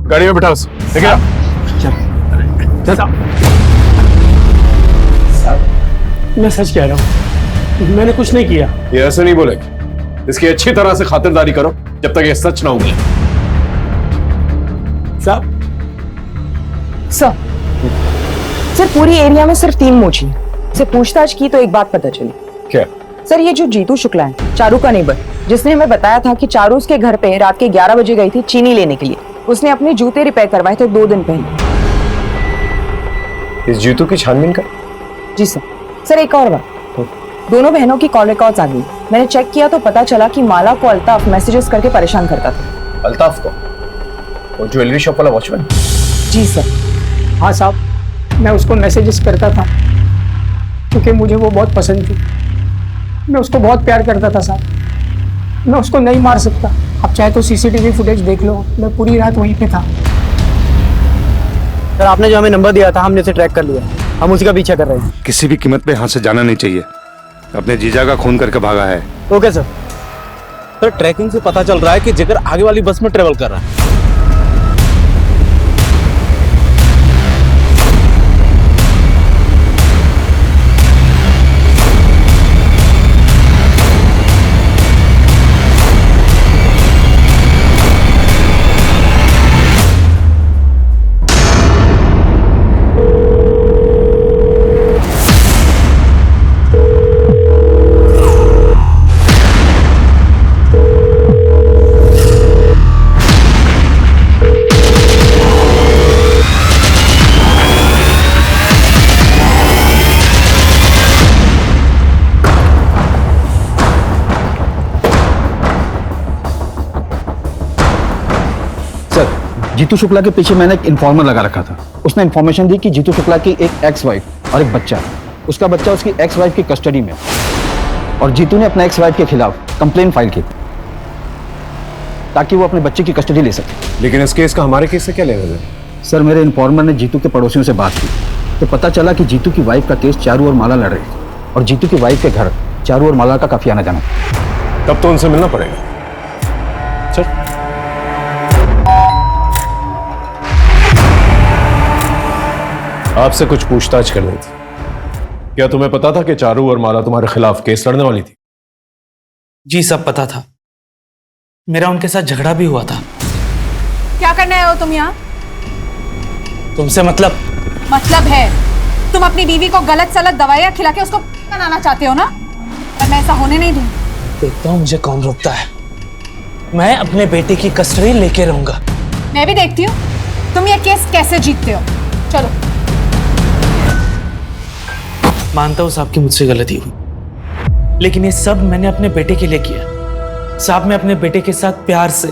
गाड़ी में बिठा उसे, ठीक है? चल साहब, मैं सच कह रहा हूँ, मैंने कुछ नहीं किया। ये ऐसे नहीं बोलेगा, इसकी अच्छी तरह से खातिरदारी करो जब तक ये सच ना उगले। साहब सर पूरी एरिया में सिर्फ 3 मोची हैं। से पूछताछ की तो एक बात पता चली। क्या? सर ये जो जीतू शुक्ला है, चारू का नेबर, जिसने हमें बताया था कि चारू उसके घर पे रात के 11 बजे गई थी चीनी लेने के लिए। उसने अपने जूते रिपेयर करवाए थे 2 दिन पहले। इस जीतू की छानबीन कर। जी सर। सर एक और बात, दोनों बहनों की कॉल रिकॉर्ड्स आ गई। मैंने चेक किया तो पता चला कि माला को अल्ताफ मैसेजेस करके परेशान करता था। अल्ताफ को? वो ज्वेलरी शॉप वाला वॉचमैन? जी सर। हाँ साहब, मैं उसको मैसेजेस करता था क्योंकि मुझे वो बहुत पसंद थी। मैं उसको बहुत प्यार करता था साहब। मैं उसको नहीं मार सकता। आप चाहे तो सीसीटीवी फुटेज देख लो, मैं पूरी रात वहीं पे था। सर आपने जो हमें नंबर दिया था हमने उसे ट्रैक कर लिया, हम उसी का पीछा कर रहे हैं। किसी भी कीमत पे यहाँ से जाना नहीं चाहिए। अपने जीजा का खून करके भागा है। Okay sir. सर ट्रैकिंग से पता चल रहा है कि जिगर आगे वाली बस में ट्रेवल कर रहा है। जीतू शुक्ला के पीछे मैंने एक इन्फॉर्मर लगा रखा था। उसने इन्फॉर्मेशन दी कि जीतू शुक्ला की एक एक्स वाइफ और एक बच्चा है। उसका बच्चा उसकी एक्स वाइफ की कस्टडी में, और जीतू ने अपना एक्स वाइफ के खिलाफ कंप्लेन फाइल की ताकि वो अपने बच्चे की कस्टडी ले सके। लेकिन इस केस का हमारे केस से क्या लेना देना? सर मेरे इन्फॉर्मर ने जीतू के पड़ोसियों से बात की तो पता चला कि जीतू की वाइफ का केस चारू और माला लड़ रही थी, और जीतू की वाइफ के घर चारू और माला का काफी आना जाना। तब तो उनसे मिलना पड़ेगा। सर आपसे कुछ पूछताछ करनी थी। क्या तुम्हें पता था कि चारू और माला तुम्हारे खिलाफ केस लड़ने वाली थी? जी सब पता था। मेरा उनके साथ झगड़ा भी हुआ था। क्या करने आए हो तुम यहाँ? तुमसे मतलब है तुम अपनी बीवी को गलत सलत दवाइयाँ खिला के उसको बनाना चाहते हो ना, पर मैं ऐसा होने नहीं दूंगी। देखता हूँ मुझे कौन रोकता है। मैं अपने बेटे की कस्टडी लेके रहूंगा। मैं भी देखती हूँ तुम ये केस कैसे जीतते हो। चलो। मानता हूँ साहब की मुझसे गलती हुई, लेकिन ये सब मैंने अपने बेटे के लिए किया। साहब मैं अपने बेटे के साथ प्यार से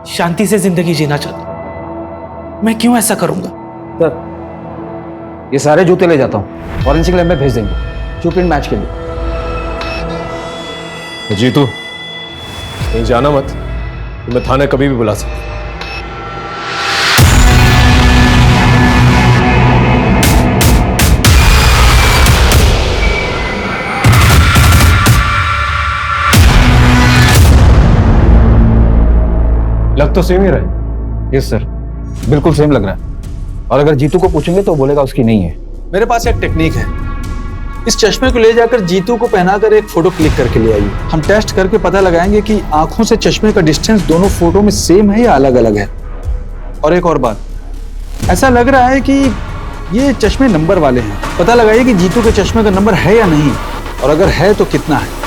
शांति से जिंदगी जीना चाहता हूँ। मैं क्यों ऐसा करूंगा? सर ये सारे जूते ले जाता हूँ, फॉरेंसिक लैब में भेज देंगे शूटिंग मैच के लिए। जीतू कहीं जाना मत, तुम्हें थाने कभी भी बुला सकते। लग तो सेम ही रहे। यस सर, बिल्कुल सेम लग रहा है। और अगर जीतू को पूछेंगे तो बोलेगा उसकी नहीं है। मेरे पास एक टेक्निक है। इस चश्मे को ले जाकर जीतू को पहनाकर एक फोटो क्लिक करके ले आइए। हम टेस्ट करके पता लगाएंगे कि आंखों से चश्मे का डिस्टेंस दोनों फोटो में सेम है या अलग अलग है। और एक और बात, ऐसा लग रहा है कि ये चश्मे नंबर वाले हैं, पता लगाइए कि जीतू के चश्मे का नंबर है या नहीं, और अगर है तो कितना है।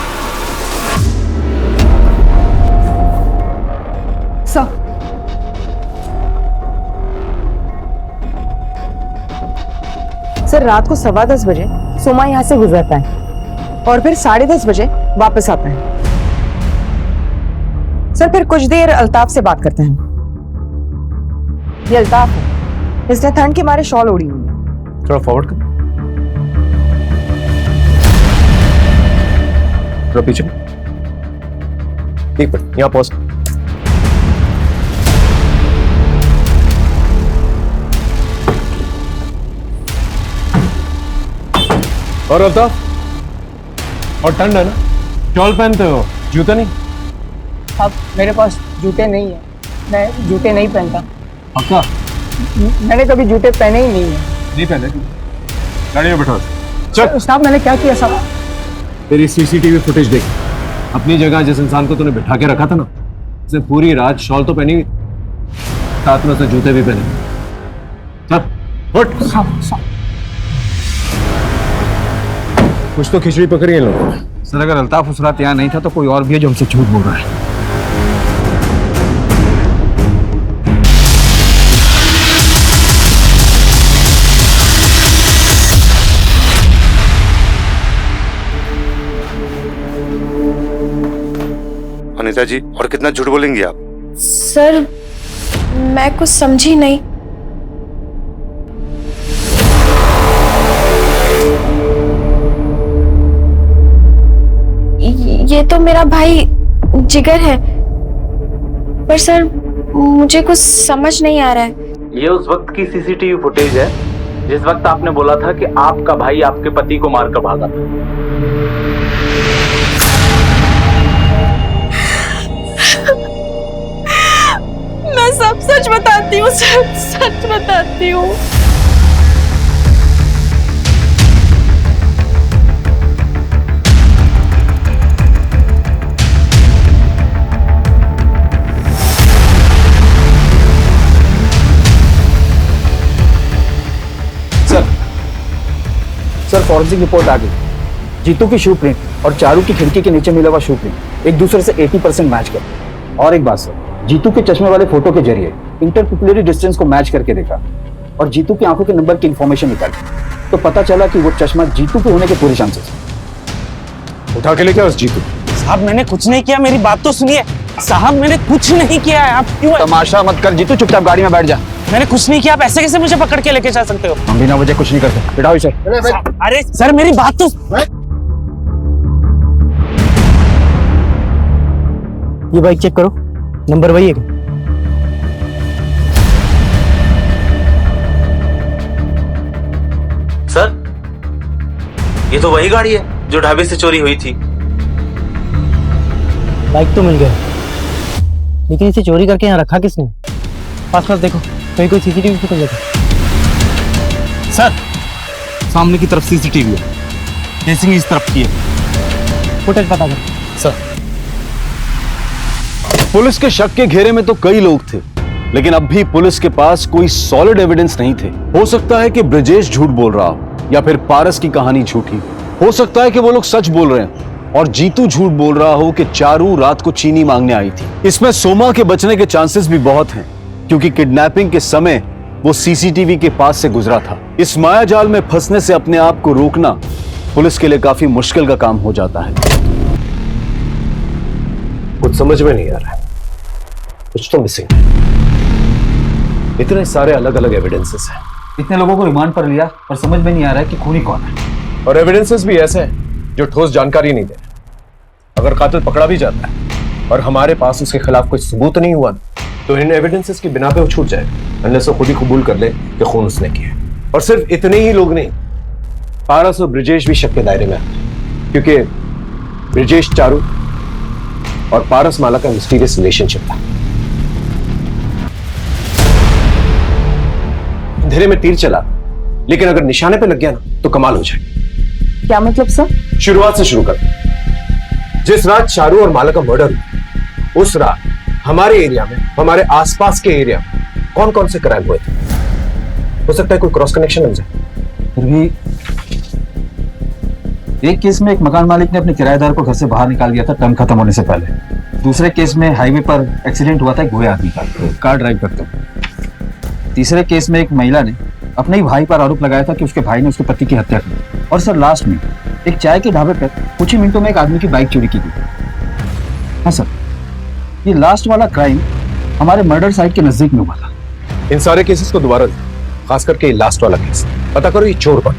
सर रात को 10:15 बजे सोमा यहाँ से गुजरता है और फिर 10:30 बजे वापस आता है। सर फिर कुछ देर अल्ताफ से बात करते हैं। ये अल्ताफ है, इसने ठंड के मारे शॉल ओढ़ी हुई है। थोड़ा फॉरवर्ड कर, थोड़ा पीछे, एक मिनट यहाँ पॉज। और अल्ताफ, और ठंड है ना, शॉल पहनते हो, जूता नहीं? अब मेरे पास जूते नहीं है, मैं जूते नहीं पहनता। पक्का? मैंने कभी जूते पहने ही नहीं है। नहीं पहने? गाड़ी में बैठो। चल साहब मैंने क्या किया साहब? तेरी सीसीटीवी फुटेज देख, अपनी जगह जिस इंसान को तूने बिठा के रखा था ना, उसने पूरी रात शॉल तो पहनी हुई, साथ में उसने जूते भी पहने। चल उठ। कुछ तो खिचड़ी पकड़ी है लोगों ने। सर अगर अल्ताफ उस रात यहाँ नहीं था तो कोई और भी है जो हमसे झूठ बोल रहा है। अनीता जी, और कितना झूठ बोलेंगी आप? सर मैं कुछ समझी नहीं। ये तो मेरा भाई जिगर है, पर सर मुझे कुछ समझ नहीं आ रहा है। ये उस वक्त की सीसीटीवी फुटेज है जिस वक्त आपने बोला था कि आपका भाई आपके पति को मारकर भागा था। मैं सब सच बताती हूँ, सच बताती हूँ। सर फॉरेंसिक रिपोर्ट आ गई। जीतू की शू प्रिंट और चारू की खिड़की के नीचे मिला हुआ शू प्रिंट एक दूसरे से 80% मैच करते। और एक बात सर, जीतू के चश्मे वाले फोटो के जरिए इंटरपिपुलरी डिस्टेंस को मैच करके देखा और जीतू की आंखों के नंबर की इंफॉर्मेशन निकाली तो पता चला कि वो चश्मा जीतू के होने के पूरे चांसेस। उठा के लेके उस जीतू। साहब मैंने कुछ नहीं किया, मेरी बात तो सुनिए। साहब मैंने कुछ नहीं किया है, आप क्यों तमाशा मत कर जीतू, चुपचाप गाड़ी में बैठ जा। मैंने कुछ नहीं किया, आप ऐसे कैसे मुझे पकड़ के लेके जा सकते हो? हम बिना वजह कुछ नहीं करते, बैठाओ इसे। अरे सर मेरी बात तो ये बाइक चेक करो, नंबर वही है। सर ये तो वही गाड़ी है जो ढाबे से चोरी हुई थी। बाइक तो मिल गया, लेकिन इसे चोरी करके यहाँ रखा किसने? पास देखो, कहीं कोई सीसीटीवी फुटेज है? सर सामने की तरफ सीसीटीवी है, केसिंग इस तरफ की है। फुटेज पता कर सर। पुलिस के शक के घेरे में तो कई लोग थे, लेकिन अब भी पुलिस के पास कोई सॉलिड एविडेंस नहीं थे। हो सकता है कि ब्रजेश झूठ बोल रहा हो या फिर पारस की कहानी झूठी हो सकता है कि वो लोग सच बोल रहे हैं और जीतू झूठ बोल रहा हो कि चारू रात को चीनी मांगने आई थी। इसमें सोमा के बचने के चांसेस भी बहुत हैं, क्योंकि किडनैपिंग के समय वो सीसीटीवी के पास से गुजरा था। इस माया जाल में फंसने से अपने आप को रोकना पुलिस के लिए काफी मुश्किल का काम हो जाता है। कुछ समझ में नहीं आ रहा है, कुछ तो मिसिंग। इतने सारे अलग अलग एविडेंसेस हैं। इतने लोगों को रिमांड पर लिया और समझ में नहीं आ रहा है कि खूनी कौन है। और एविडेंसेस भी ऐसे हैं जो ठोस जानकारी नहीं दे रहे। अगर कातिल पकड़ा भी जाता है और हमारे पास उसके खिलाफ कोई सबूत नहीं हुआ तो इन एविडेंसेस की बिना पे वो छूट जाएगा, अनलेस वो खुद ही कबूल कर ले कि खून उसने किया। और सिर्फ इतने ही लोग नहीं, पारस और ब्रजेश भी शक के दायरे में आते हैं, क्योंकि ब्रजेश चारू और पारस माला का मिस्टीरियस रिलेशनशिप था। अंधेरे में तीर चला, लेकिन अगर निशाने पे लग गया ना तो कमाल हो जाए। क्या मतलब सर? शुरुआत से शुरू कर। जिस रात चारू और माला का मर्डर हुआ, उस रात हमारे एरिया में, हमारे आसपास के एरिया में कौन कौन से क्राइम हुए थे? हो सकता है कोई क्रॉस कनेक्शन लग जाए। फिर भी एक केस में एक मकान मालिक ने अपने किराएदार को घर से बाहर निकाल दिया था टर्म खत्म होने से पहले। दूसरे केस में हाईवे पर एक्सीडेंट हुआ था एक गोये आदमी का, कार ड्राइव करते हुए। तीसरे केस में एक महिला ने अपने ही भाई पर आरोप लगाया था कि उसके भाई ने उसके पति की हत्या की। और सर लास्ट में एक चाय के ढाबे पर कुछ ही मिनटों में एक आदमी की बाइक चोरी की गई। हाँ सर, ये लास्ट वाला क्राइम हमारे मर्डर साइट के नजदीक में हुआ था। इन सारे केसेस को दोबारा खास करके लास्ट वाला केस पता करो, ये चोर कौन।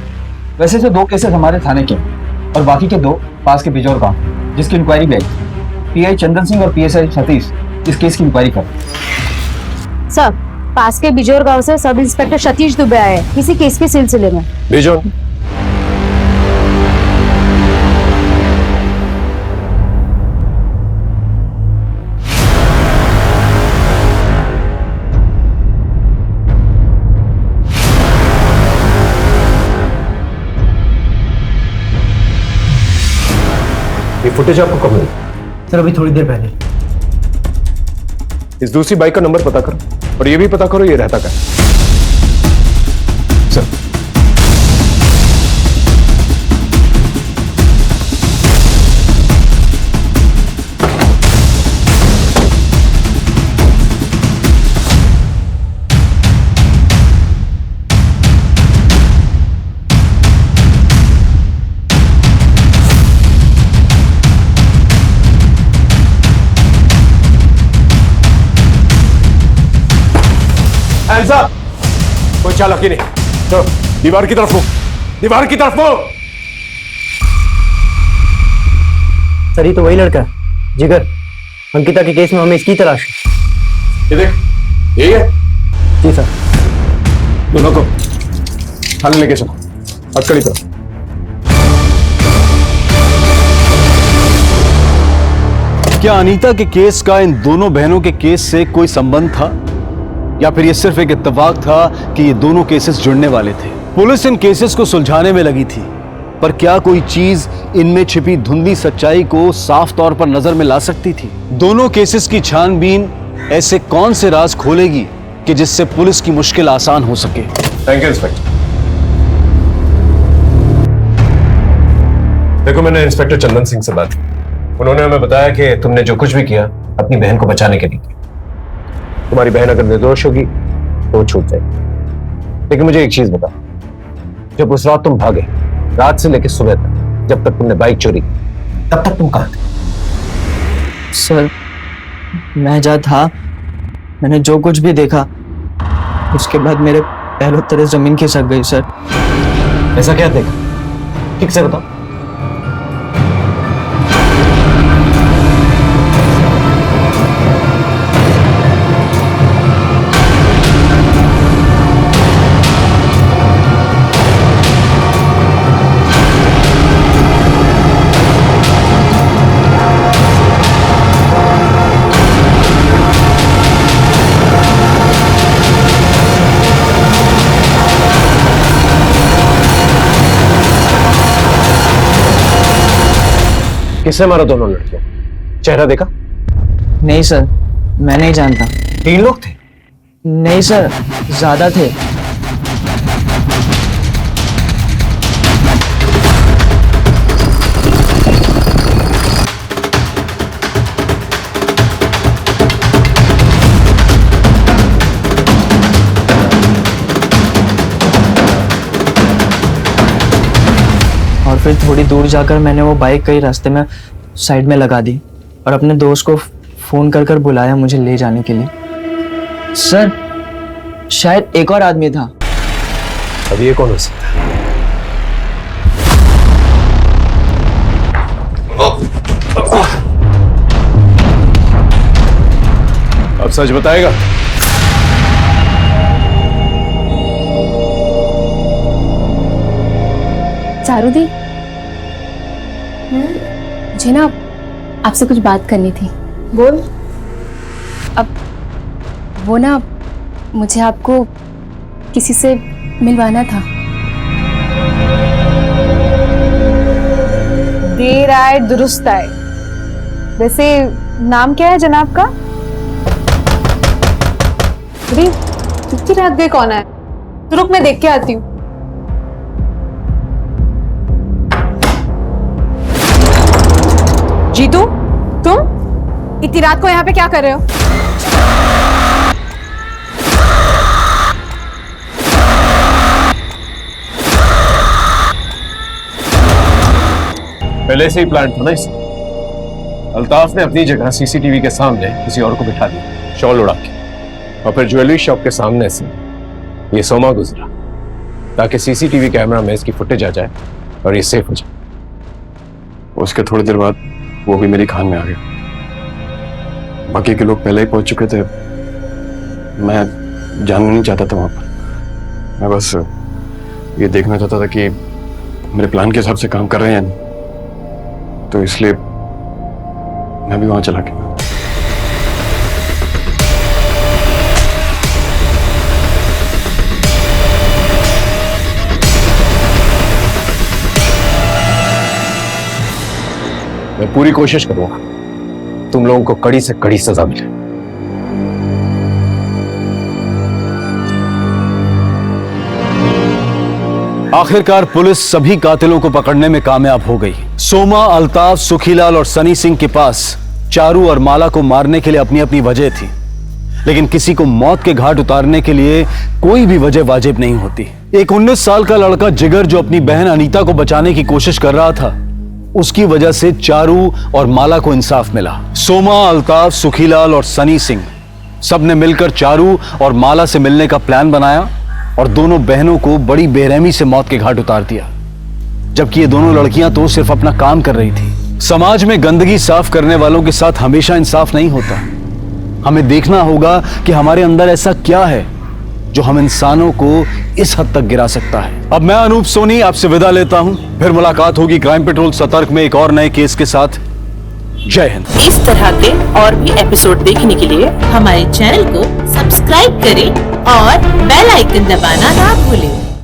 वैसे तो 2 केसेस हमारे थाने के और बाकी के 2 पास के बिजौर गांव, जिसकी इंक्वायरी भी आई। पीआई चंदन सिंह और पीएसआई सतीश इस केस की इंक्वायरी कर। सर, पास के बिजोर गांव से सब इंस्पेक्टर सतीश दुबे आए हैं किसी केस के सिलसिले में। बिजोर ये फुटेज आपको कब मिली? सर अभी थोड़ी देर पहले। इस दूसरी बाइक का नंबर पता करो और ये भी पता करो ये रहता क्या। सर साहब, कोई चालाकी नहीं। तो दीवार की तरफ हो, दीवार की तरफ हो। सर ये तो वही लड़का है जिगर, अंकिता के केस में हमें इसकी तलाश है। ये देख, यही है। जी सर। दोनों को थाने लेके चलो, हथकड़ी तरफ। क्या अनीता के केस का इन दोनों बहनों के केस से कोई संबंध था, या फिर यह सिर्फ एक इत्तेफाक था कि ये दोनों केसेस जुड़ने वाले थे? पुलिस इन केसेस को सुलझाने में लगी थी, पर क्या कोई चीज इनमें छिपी धुंधली सच्चाई को साफ तौर पर नजर में ला सकती थी? दोनों केसेस की छानबीन ऐसे कौन से राज खोलेगी कि जिससे पुलिस की मुश्किल आसान हो सके? Thank you inspector. देखो, मैंने इंस्पेक्टर चंदन सिंह से बात की। उन्होंने हमें बताया कि तुमने जो कुछ भी किया अपनी बहन को बचाने के लिए किया। तुम्हारी बहन अगर निर्दोष होगी तो छूट जाएगी। लेकिन मुझे एक चीज बता, जब उस रात तुम भागे, रात से लेकर सुबह तक, जब तक तुमने बाइक चोरी की, तब तक तुम कहां थे? सर मैं जहाँ था, मैंने जो कुछ भी देखा, उसके बाद मेरे पैरों तले जमीन खिसक गई सर। ऐसा क्या देखा, ठीक से बताओ। किसने मारा दोनों लड़कियों? चेहरा देखा? नहीं सर, मैं नहीं जानता। 3 लोग थे? नहीं सर, ज्यादा थे। और फिर थोड़ी दूर जाकर मैंने वो बाइक कई रास्ते में साइड में लगा दी और अपने दोस्त को फोन कर कर बुलाया मुझे ले जाने के लिए। सर शायद एक और आदमी था। अब ये कौन हो सकता है? अब सच बताएगा? चारूदी, मुझे ना आपसे कुछ बात करनी थी। बोल। अब वो ना मुझे आपको किसी से मिलवाना था। देर आए दुरुस्त आए। वैसे नाम क्या है जनाब का? अरे कितनी रात गए, कौन है? तो रुक, मैं देख के आती हूँ। जीतू, तुम इतनी रात को यहाँ पे क्या कर रहे हो? पहले से ही प्लान था ना इस। अल्ताफ ने अपनी जगह सीसीटीवी के सामने किसी और को बिठा दिया, शॉल उड़ा के, और फिर ज्वेलरी शॉप के सामने से ये सोमा गुजरा ताकि सीसीटीवी कैमरा में इसकी फुटेज आ जाए और ये सेफ हो जाए। उसके थोड़ी देर बाद वो भी मेरी खान में आ गया। बाकी के लोग पहले ही पहुंच चुके थे, मैं जानना नहीं चाहता था वहां पर। मैं बस ये देखना चाहता था कि मेरे प्लान के हिसाब से काम कर रहे हैं या नहीं, तो इसलिए मैं भी वहां चला गया। मैं पूरी कोशिश करूंगा तुम लोगों को कड़ी से कड़ी सजा मिले। आखिरकार पुलिस सभी कातिलों को पकड़ने में कामयाब हो गई। सोमा, अल्ताफ, सुखीलाल और सनी सिंह के पास चारू और माला को मारने के लिए अपनी अपनी वजह थी, लेकिन किसी को मौत के घाट उतारने के लिए कोई भी वजह वाजिब नहीं होती। एक 19 साल का लड़का जिगर जो अपनी बहन अनीता को बचाने की कोशिश कर रहा था, उसकी वजह से चारू और माला को इंसाफ मिला। सोमा, अल्ताफ, सुखीलाल और सनी सिंह सबने मिलकर चारू और माला से मिलने का प्लान बनाया और दोनों बहनों को बड़ी बेरहमी से मौत के घाट उतार दिया, जबकि ये दोनों लड़कियां तो सिर्फ अपना काम कर रही थी। समाज में गंदगी साफ करने वालों के साथ हमेशा इंसाफ नहीं होता। हमें देखना होगा कि हमारे अंदर ऐसा क्या है जो हम इंसानों को इस हद तक गिरा सकता है। अब मैं अनूप सोनी आपसे विदा लेता हूं, फिर मुलाकात होगी क्राइम पेट्रोल सतर्क में एक और नए केस के साथ। जय हिंद। इस तरह के और भी एपिसोड देखने के लिए हमारे चैनल को सब्सक्राइब करें और बेल आइकन दबाना ना भूलें।